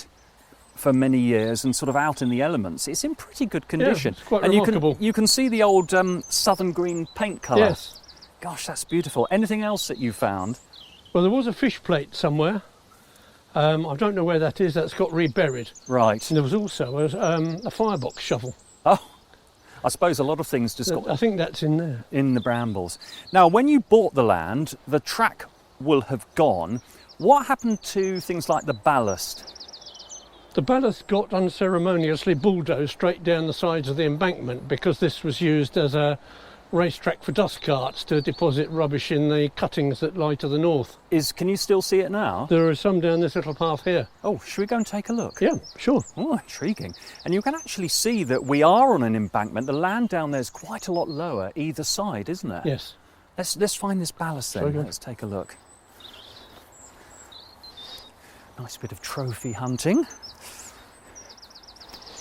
for many years and sort of out in the elements, it's in pretty good condition. Yeah, it's quite and remarkable. You can see the old southern green paint colour. Yes. Gosh, that's beautiful. Anything else that you found? Well, there was a fish plate somewhere. I don't know where that is. That's got reburied. Right. And there was also a firebox shovel. Oh, I suppose a lot of things just got I think that's in there. in the brambles. Now, when you bought the land, the track will have gone. What happened to things like the ballast? The ballast got unceremoniously bulldozed straight down the sides of the embankment because this was used as a racetrack for dust carts to deposit rubbish in the cuttings that lie to the north. Can you still see it now? There are some down this little path here. Oh, should we go and take a look? Yeah, sure. Oh, intriguing. And you can actually see that we are on an embankment. The land down there is quite a lot lower either side, isn't it? Yes. Let's find this ballast then. Sorry, Let's take a look. Nice bit of trophy hunting.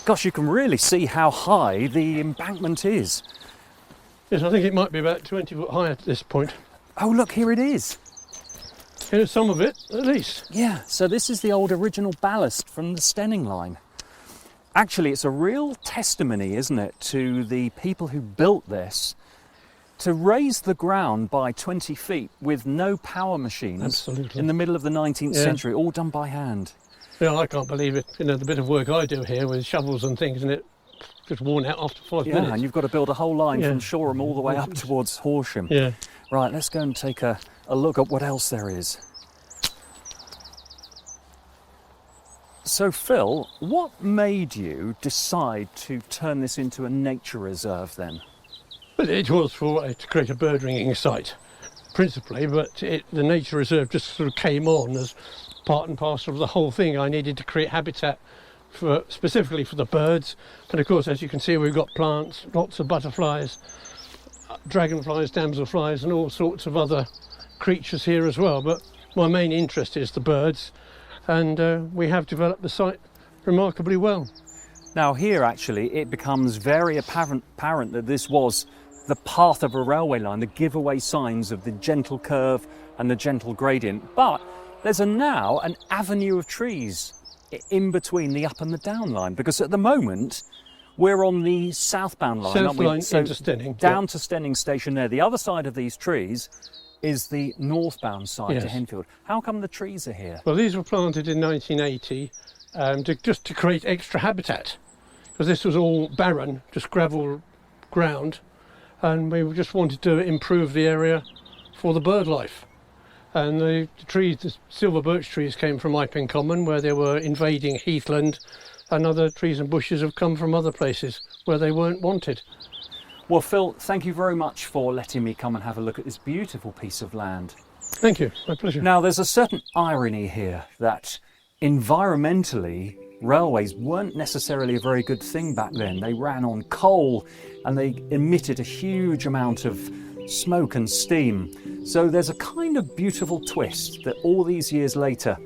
Gosh, you can really see how high the embankment is. Yes, I think it might be about 20 foot high at this point. Oh, look, here it is. Here's some of it, at least. Yeah, so this is the old original ballast from the Steyning Line. Actually, it's a real testimony, isn't it, to the people who built this, to raise the ground by 20 feet with no power machines. Absolutely. In the middle of the 19th century, all done by hand. Yeah, I can't believe it. You know, the bit of work I do here with shovels and things, and it just worn out after 5 minutes. Yeah, and you've got to build a whole line from Shoreham all the way up towards Horsham. Yeah. Right, let's go and take a look at what else there is. So, Phil, what made you decide to turn this into a nature reserve then? Well, it was to create a bird ringing site, principally, but the nature reserve just sort of came on as part and parcel of the whole thing. I needed to create habitat specifically for the birds, and of course, as you can see, we've got plants, lots of butterflies, dragonflies, damselflies, and all sorts of other creatures here as well. But my main interest is the birds, and we have developed the site remarkably well. Now here, actually, it becomes very apparent that this was the path of a railway line, the giveaway signs of the gentle curve and the gentle gradient. But there's now an avenue of trees in between the up and the down line, because at the moment we're on the southbound line, South aren't we? line So into Steyning, down to Steyning Station there. The other side of these trees is the northbound side to Yes. Henfield. How come the trees are here? Well, these were planted in 1980 just to create extra habitat, because this was all barren, just gravel ground, and we just wanted to improve the area for the bird life. And the trees, the silver birch trees, came from Iping Common, where they were invading heathland, and other trees and bushes have come from other places where they weren't wanted. Well, Phil, thank you very much for letting me come and have a look at this beautiful piece of land. Thank you, my pleasure. Now, there's a certain irony here that environmentally, railways weren't necessarily a very good thing back then. They ran on coal and they emitted a huge amount of smoke and steam. So there's a kind of beautiful twist that all these years later,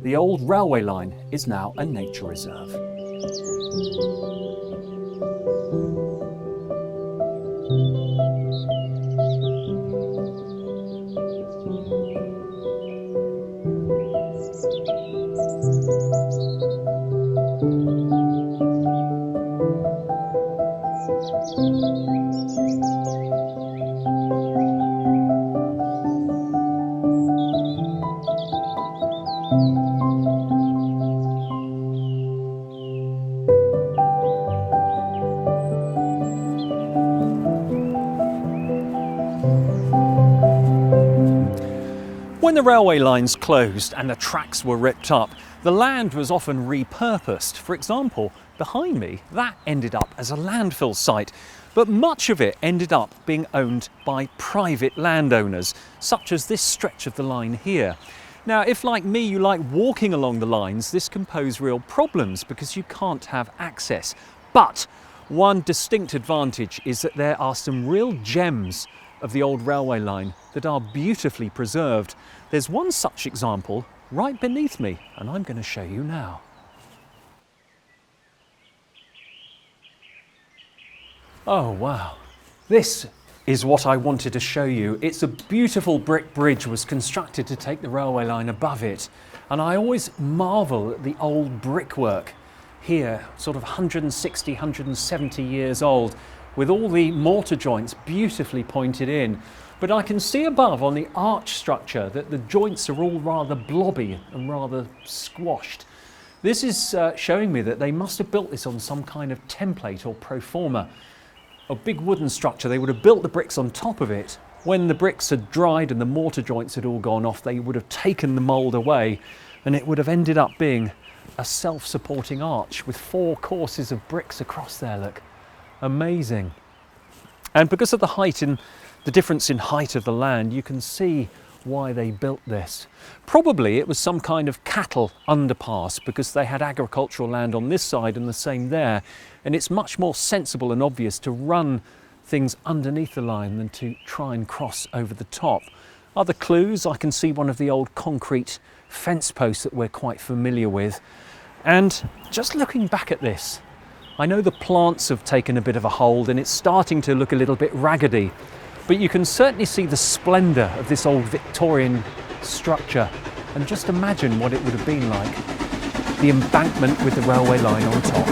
the old railway line is now a nature reserve. When the railway lines closed and the tracks were ripped up, the land was often repurposed. For example, behind me, that ended up as a landfill site, but much of it ended up being owned by private landowners, such as this stretch of the line here. Now, if like me, you like walking along the lines, this can pose real problems because you can't have access. But one distinct advantage is that there are some real gems of the old railway line that are beautifully preserved. There's one such example right beneath me, and I'm going to show you now. Oh wow, this is what I wanted to show you. It's a beautiful brick bridge was constructed to take the railway line above it, and I always marvel at the old brickwork here, sort of 160, 170 years old, with all the mortar joints beautifully pointed in. But I can see above on the arch structure that the joints are all rather blobby and rather squashed. This is showing me that they must have built this on some kind of template or pro forma. A big wooden structure, they would have built the bricks on top of it. When the bricks had dried and the mortar joints had all gone off, they would have taken the mould away, and it would have ended up being a self-supporting arch with 4 courses of bricks across there, look. Amazing. And because of the difference in height of the land, you can see why they built this. Probably it was some kind of cattle underpass, because they had agricultural land on this side and the same there, and it's much more sensible and obvious to run things underneath the line than to try and cross over the top. Other clues, I can see one of the old concrete fence posts that we're quite familiar with. And just looking back at this, I know the plants have taken a bit of a hold and it's starting to look a little bit raggedy, but you can certainly see the splendour of this old Victorian structure, and just imagine what it would have been like. The embankment with the railway line on top.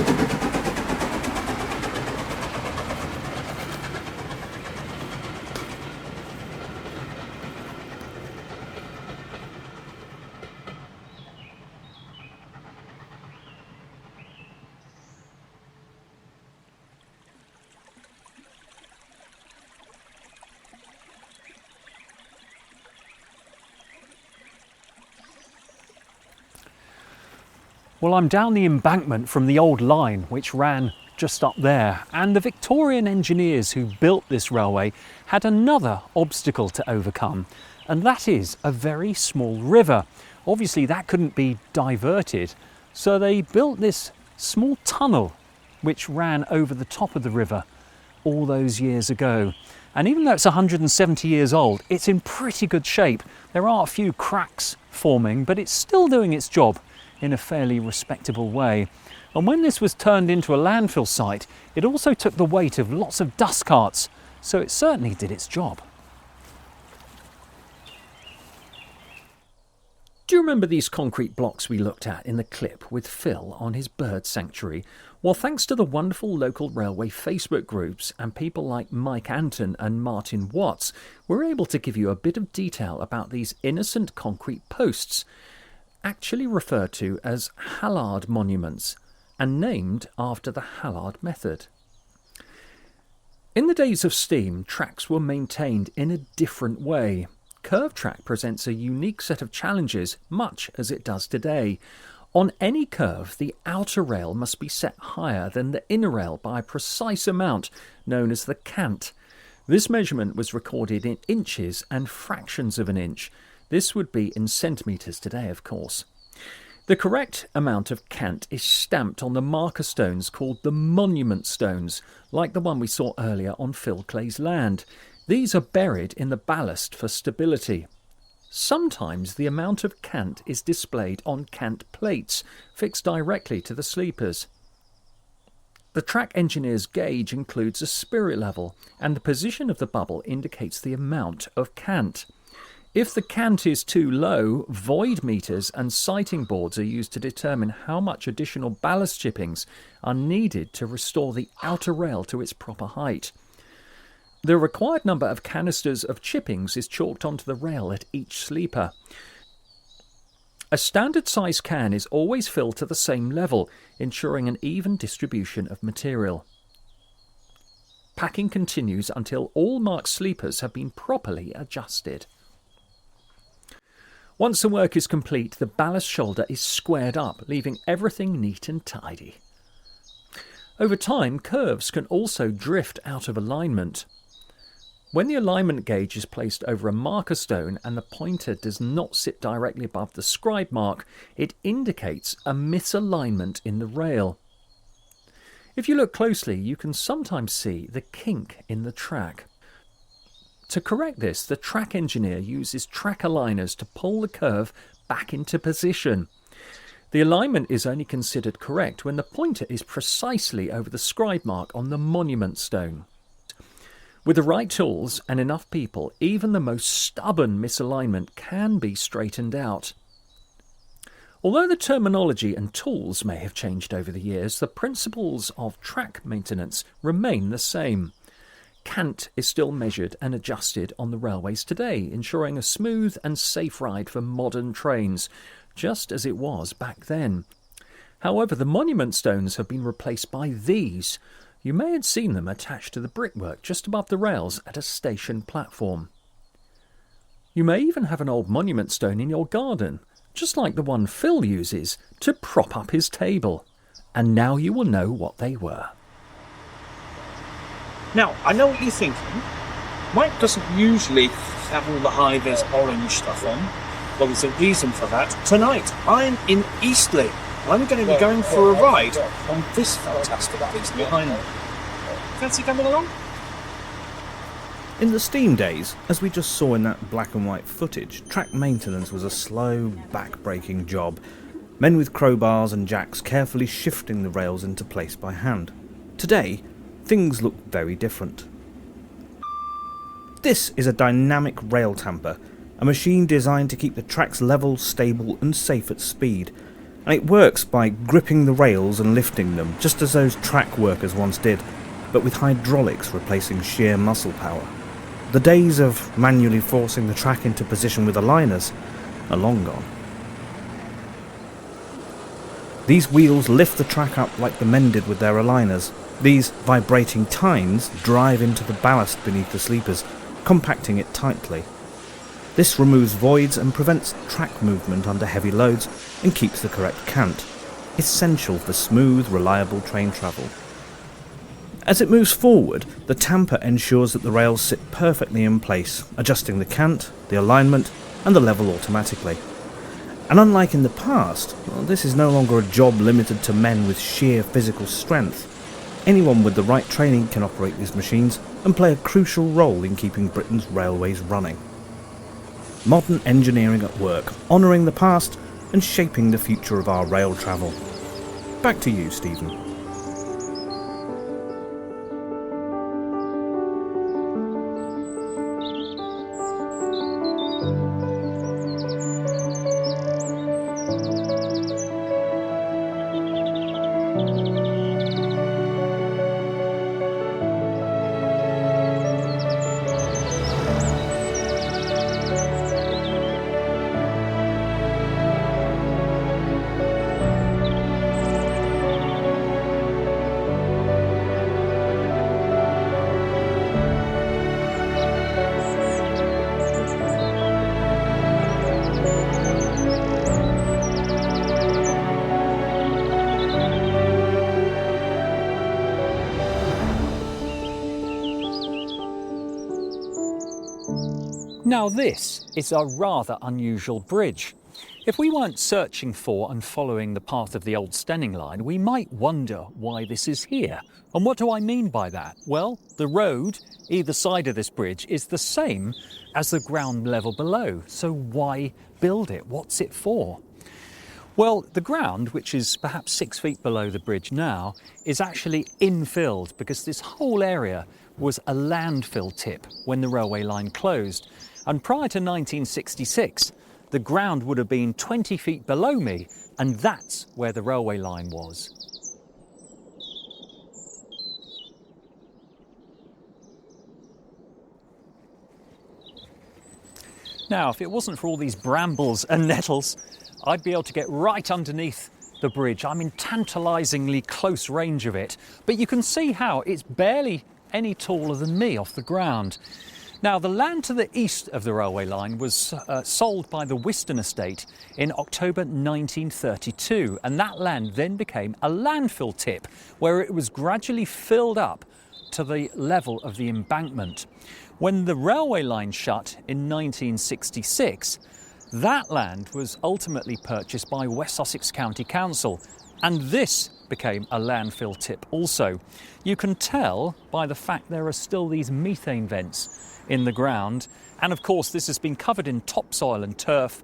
Well, I'm down the embankment from the old line, which ran just up there, and the Victorian engineers who built this railway had another obstacle to overcome, and that is a very small river. Obviously that couldn't be diverted, so they built this small tunnel which ran over the top of the river all those years ago. And even though it's 170 years old, it's in pretty good shape. There are a few cracks forming, but it's still doing its job in a fairly respectable way. And when this was turned into a landfill site, it also took the weight of lots of dust carts, so it certainly did its job. Do you remember these concrete blocks we looked at in the clip with Phil on his bird sanctuary? Well, thanks to the wonderful local railway Facebook groups and people like Mike Anton and Martin Watts, we're able to give you a bit of detail about these innocent concrete posts, actually referred to as Hallard monuments and named after the Hallard method. In the days of steam, tracks were maintained in a different way. Curve track presents a unique set of challenges, much as it does today. On any curve, the outer rail must be set higher than the inner rail by a precise amount, known as the cant. This measurement was recorded in inches and fractions of an inch. This would be in centimetres today, of course. The correct amount of cant is stamped on the marker stones called the monument stones, like the one we saw earlier on Phil Clay's land. These are buried in the ballast for stability. Sometimes the amount of cant is displayed on cant plates, fixed directly to the sleepers. The track engineer's gauge includes a spirit level, and the position of the bubble indicates the amount of cant. If the cant is too low, void meters and sighting boards are used to determine how much additional ballast chippings are needed to restore the outer rail to its proper height. The required number of canisters of chippings is chalked onto the rail at each sleeper. A standard size can is always filled to the same level, ensuring an even distribution of material. Packing continues until all marked sleepers have been properly adjusted. Once the work is complete, the ballast shoulder is squared up, leaving everything neat and tidy. Over time, curves can also drift out of alignment. When the alignment gauge is placed over a marker stone and the pointer does not sit directly above the scribe mark, it indicates a misalignment in the rail. If you look closely, you can sometimes see the kink in the track. To correct this, the track engineer uses track aligners to pull the curve back into position. The alignment is only considered correct when the pointer is precisely over the scribe mark on the monument stone. With the right tools and enough people, even the most stubborn misalignment can be straightened out. Although the terminology and tools may have changed over the years, the principles of track maintenance remain the same. Cant is still measured and adjusted on the railways today, ensuring a smooth and safe ride for modern trains, just as it was back then. However, the monument stones have been replaced by these. You may have seen them attached to the brickwork just above the rails at a station platform. You may even have an old monument stone in your garden, just like the one Phil uses to prop up his table. And now you will know what they were. Now, I know what you're thinking. Mike doesn't usually have all the high-vis orange stuff on. Well, there's a reason for that. Tonight, I'm in Eastleigh. I'm going to be going for a ride on this fantastic piece behind me. Fancy coming along? In the steam days, as we just saw in that black and white footage, track maintenance was a slow, back-breaking job. Men with crowbars and jacks carefully shifting the rails into place by hand. Today, things look very different. This is a dynamic rail tamper, a machine designed to keep the tracks level, stable and safe at speed. And it works by gripping the rails and lifting them, just as those track workers once did, but with hydraulics replacing sheer muscle power. The days of manually forcing the track into position with aligners are long gone. These wheels lift the track up like the men did with their aligners. These vibrating tines drive into the ballast beneath the sleepers, compacting it tightly. This removes voids and prevents track movement under heavy loads and keeps the correct cant, essential for smooth, reliable train travel. As it moves forward, the tamper ensures that the rails sit perfectly in place, adjusting the cant, the alignment and the level automatically. And unlike in the past, this is no longer a job limited to men with sheer physical strength. Anyone with the right training can operate these machines and play a crucial role in keeping Britain's railways running. Modern engineering at work, honouring the past and shaping the future of our rail travel. Back to you, Stephen. Now this is a rather unusual bridge. If we weren't searching for and following the path of the old Steyning Line, we might wonder why this is here. And what do I mean by that? Well, the road either side of this bridge is the same as the ground level below. So why build it? What's it for? Well, the ground, which is perhaps 6 feet below the bridge now, is actually infilled because this whole area was a landfill tip when the railway line closed. And prior to 1966, the ground would have been 20 feet below me, and that's where the railway line was. Now, if it wasn't for all these brambles and nettles, I'd be able to get right underneath the bridge. I'm in tantalisingly close range of it, but you can see how it's barely any taller than me off the ground. Now, the land to the east of the railway line was sold by the Whiston estate in October 1932, and that land then became a landfill tip where it was gradually filled up to the level of the embankment. When the railway line shut in 1966, that land was ultimately purchased by West Sussex County Council, and this became a landfill tip also. You can tell by the fact there are still these methane vents in the ground, and of course this has been covered in topsoil and turf.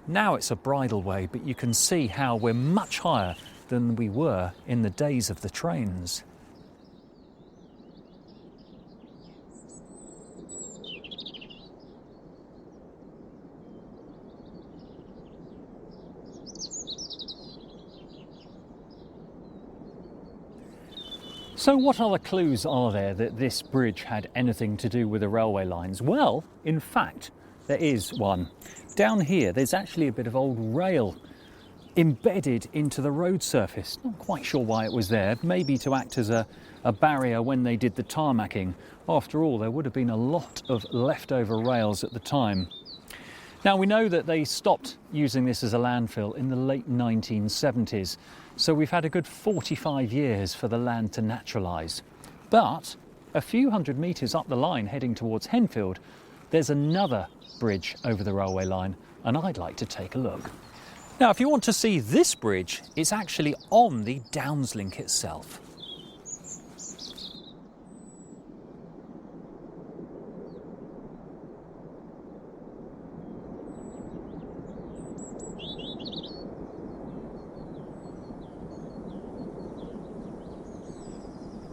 Now it's a bridleway, but you can see how we're much higher than we were in the days of the trains. So what other clues are there that this bridge had anything to do with the railway lines? Well, in fact, there is one. Down here, there's actually a bit of old rail embedded into the road surface. Not quite sure why it was there, maybe to act as a barrier when they did the tarmacking. After all, there would have been a lot of leftover rails at the time. Now, we know that they stopped using this as a landfill in the late 1970s, so we've had a good 45 years for the land to naturalise. But a few hundred metres up the line heading towards Henfield, there's another bridge over the railway line, and I'd like to take a look. Now, if you want to see this bridge, it's actually on the Downs link itself.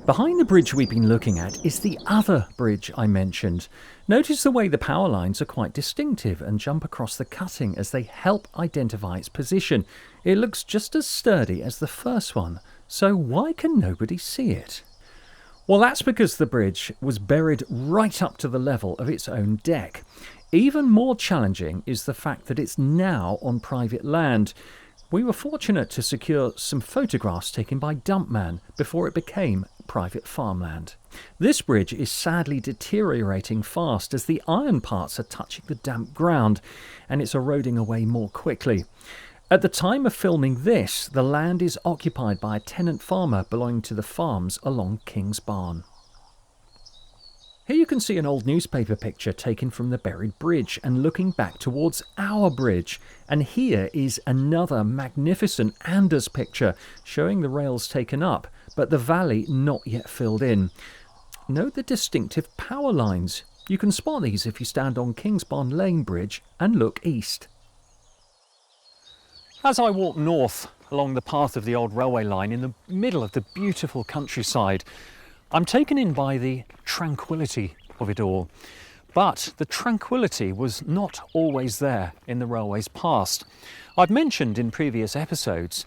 Behind the bridge we've been looking at is the other bridge I mentioned. Notice the way the power lines are quite distinctive and jump across the cutting as they help identify its position. It looks just as sturdy as the first one, so why can nobody see it? Well, that's because the bridge was buried right up to the level of its own deck. Even more challenging is the fact that it's now on private land. We were fortunate to secure some photographs taken by Dumpman before it became private farmland. This bridge is sadly deteriorating fast as the iron parts are touching the damp ground and it's eroding away more quickly. At the time of filming this, the land is occupied by a tenant farmer belonging to the farms along King's Barn. Here you can see an old newspaper picture taken from the buried bridge and looking back towards our bridge. And here is another magnificent Anders picture showing the rails taken up, but the valley not yet filled in. Note the distinctive power lines. You can spot these if you stand on King's Barn Lane Bridge and look east. As I walk north along the path of the old railway line in the middle of the beautiful countryside, I'm taken in by the tranquility of it all. But the tranquility was not always there in the railway's past. I've mentioned in previous episodes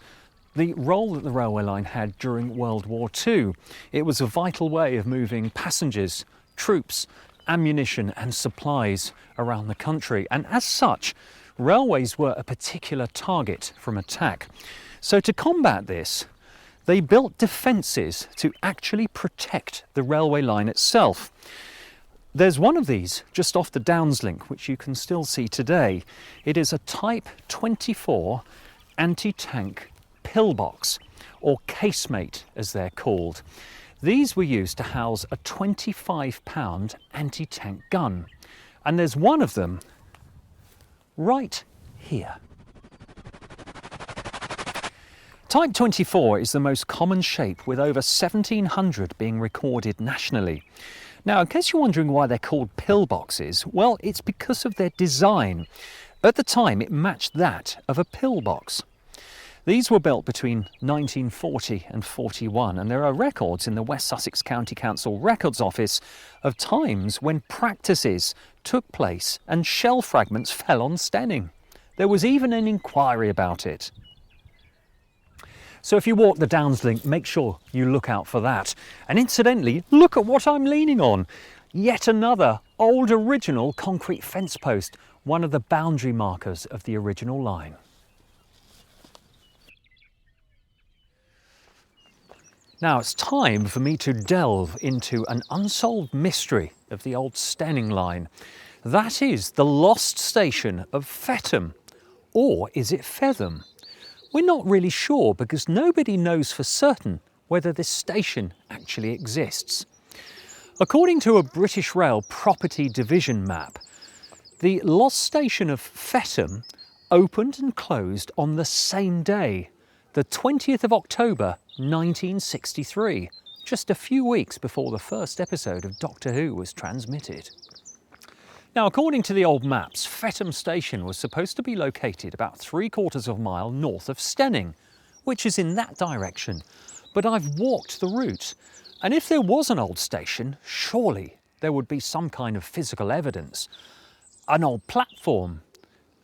the role that the railway line had during World War II. It was a vital way of moving passengers, troops, ammunition and supplies around the country, and as such, railways were a particular target from attack. So to combat this, they built defences to actually protect the railway line itself. There's one of these just off the Downs link, which you can still see today. It is a Type 24 anti-tank pillbox, or casemate as they're called. These were used to house a 25-pound anti-tank gun. And there's one of them right here. Type 24 is the most common shape, with over 1,700 being recorded nationally. Now, in case you're wondering why they're called pillboxes, well, it's because of their design. At the time, it matched that of a pillbox. These were built between 1940 and 41, and there are records in the West Sussex County Council Records Office of times when practices took place and shell fragments fell on Steyning. There was even an inquiry about it. So if you walk the Downs link, make sure you look out for that. And incidentally, look at what I'm leaning on. Yet another old original concrete fence post, one of the boundary markers of the original line. Now it's time for me to delve into an unsolved mystery of the old Steyning Line. That is the lost station of Fetham. Or is it Fetham? We're not really sure because nobody knows for certain whether this station actually exists. According to a British Rail property division map, the lost station of Fetham opened and closed on the same day, the 20th of October 1963, just a few weeks before the first episode of Doctor Who was transmitted. Now, according to the old maps, Fetham Station was supposed to be located about 3/4 of a mile north of Steyning, which is in that direction. But I've walked the route, and if there was an old station, surely there would be some kind of physical evidence. An old platform,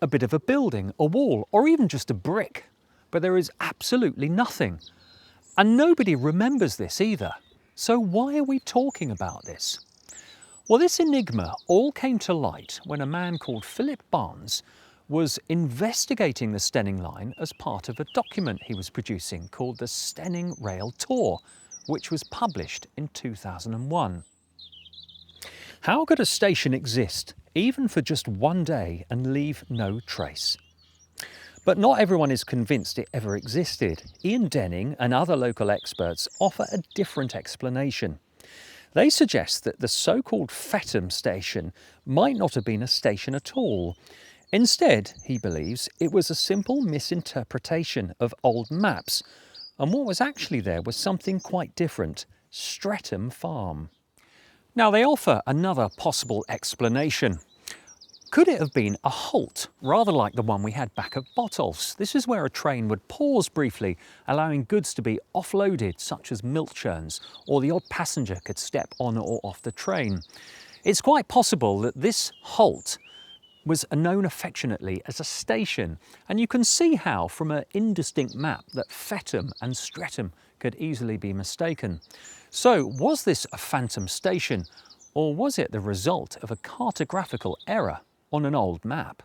a bit of a building, a wall, or even just a brick. But there is absolutely nothing. And nobody remembers this either. So why are we talking about this? Well, this enigma all came to light when a man called Philip Barnes was investigating the Steyning Line as part of a document he was producing called the Steyning Rail Tour, which was published in 2001. How could a station exist, even for just one day, and leave no trace? But not everyone is convinced it ever existed. Ian Denning and other local experts offer a different explanation. They suggest that the so-called Fetham station might not have been a station at all. Instead, he believes, it was a simple misinterpretation of old maps, and what was actually there was something quite different: Streatham Farm. Now, they offer another possible explanation. Could it have been a halt, rather like the one we had back at Botolph's? This is where a train would pause briefly, allowing goods to be offloaded, such as milk churns, or the odd passenger could step on or off the train. It's quite possible that this halt was known affectionately as a station, and you can see how, from an indistinct map, that Fetham and Streatham could easily be mistaken. So, was this a phantom station, or was it the result of a cartographical error on an old map?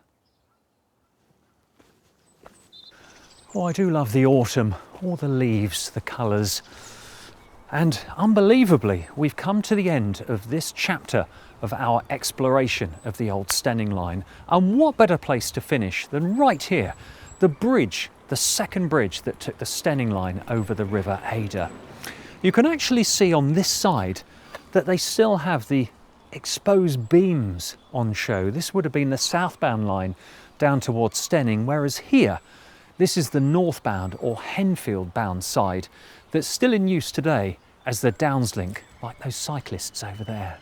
Oh, I do love the autumn, all the leaves, the colours. And unbelievably, we've come to the end of this chapter of our exploration of the old Steyning Line. And what better place to finish than right here, the bridge, the second bridge that took the Steyning Line over the River Ada. You can actually see on this side that they still have the exposed beams on show. This would have been the southbound line down towards Steyning, whereas here, this is the northbound or Henfield bound side that's still in use today as the Downs link, like those cyclists over there.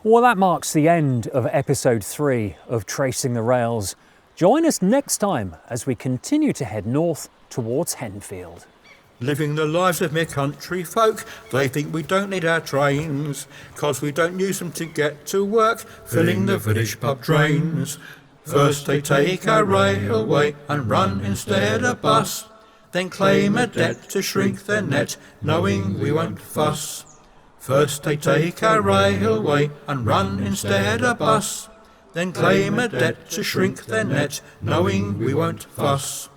Well, that marks the end of episode 3 of Tracing the Rails. Join us next time as we continue to head north towards Henfield. Living the lives of mere country folk, they think we don't need our trains, 'cause we don't use them to get to work, filling the village pub drains. First they take our railway and run instead a bus, then claim a debt to shrink their net, knowing we won't fuss. First they take our railway and run instead a bus, then claim a debt to shrink their net, knowing we won't fuss.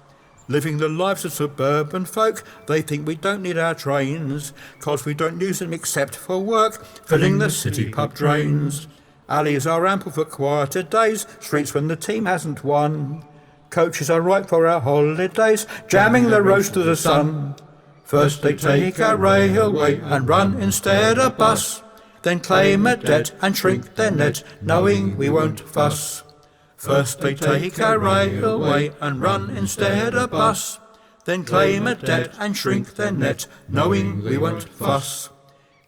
Living the lives of suburban folk, they think we don't need our trains, 'cause we don't use them except for work, filling the city pub drains. Alleys are ample for quieter days, streets when the team hasn't won. Coaches are right for our holidays, jamming the roads to the sun. First they take our railway and run instead a bus, then claim a debt and shrink their net, knowing we won't fuss. First they take our railway and run instead a bus, then claim a debt and shrink their net, knowing we won't fuss.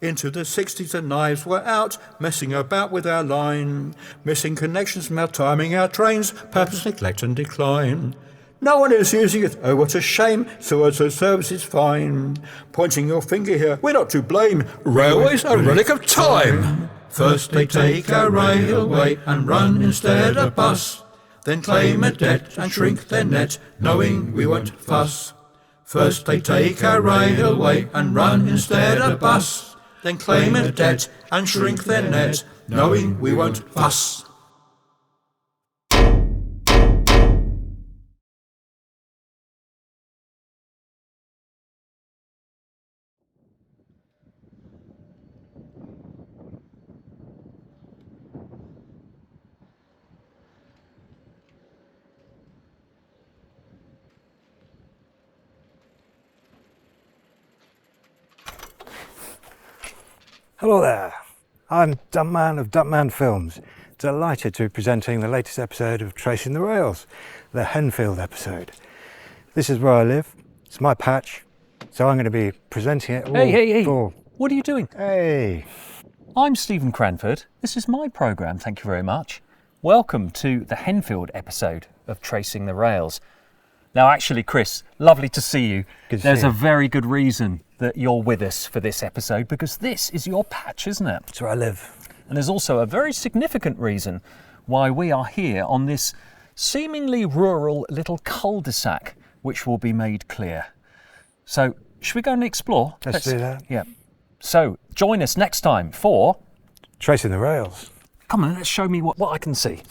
Into the 60s the knives were out, messing about with our line, missing connections, maltiming our trains, purpose, neglect and decline. No one is using it, oh what a shame, so as the service is fine. Pointing your finger here, we're not to blame, railways a relic of time. First they take our railway and run instead a bus, then claim a debt and shrink their net, knowing we won't fuss. First they take our railway and run instead a bus, then claim a debt and shrink their net, knowing we won't fuss. Hello there, I'm Dumpman of Dumpman Films, delighted to be presenting the latest episode of Tracing the Rails, the Henfield episode. This is where I live, it's my patch, so I'm going to be presenting it all. Hey, what are you doing? Hey. I'm Stephen Cranford, this is my programme, thank you very much. Welcome to the Henfield episode of Tracing the Rails. Now actually, Chris, lovely to see you. There's a very good reason that you're with us for this episode, because this is your patch, isn't it? That's where I live. And there's also a very significant reason why we are here on this seemingly rural little cul-de-sac, which will be made clear. So Should we go and explore? Let's do that. Yeah. So join us next time for Tracing the Rails. Come on, let's show me what I can see.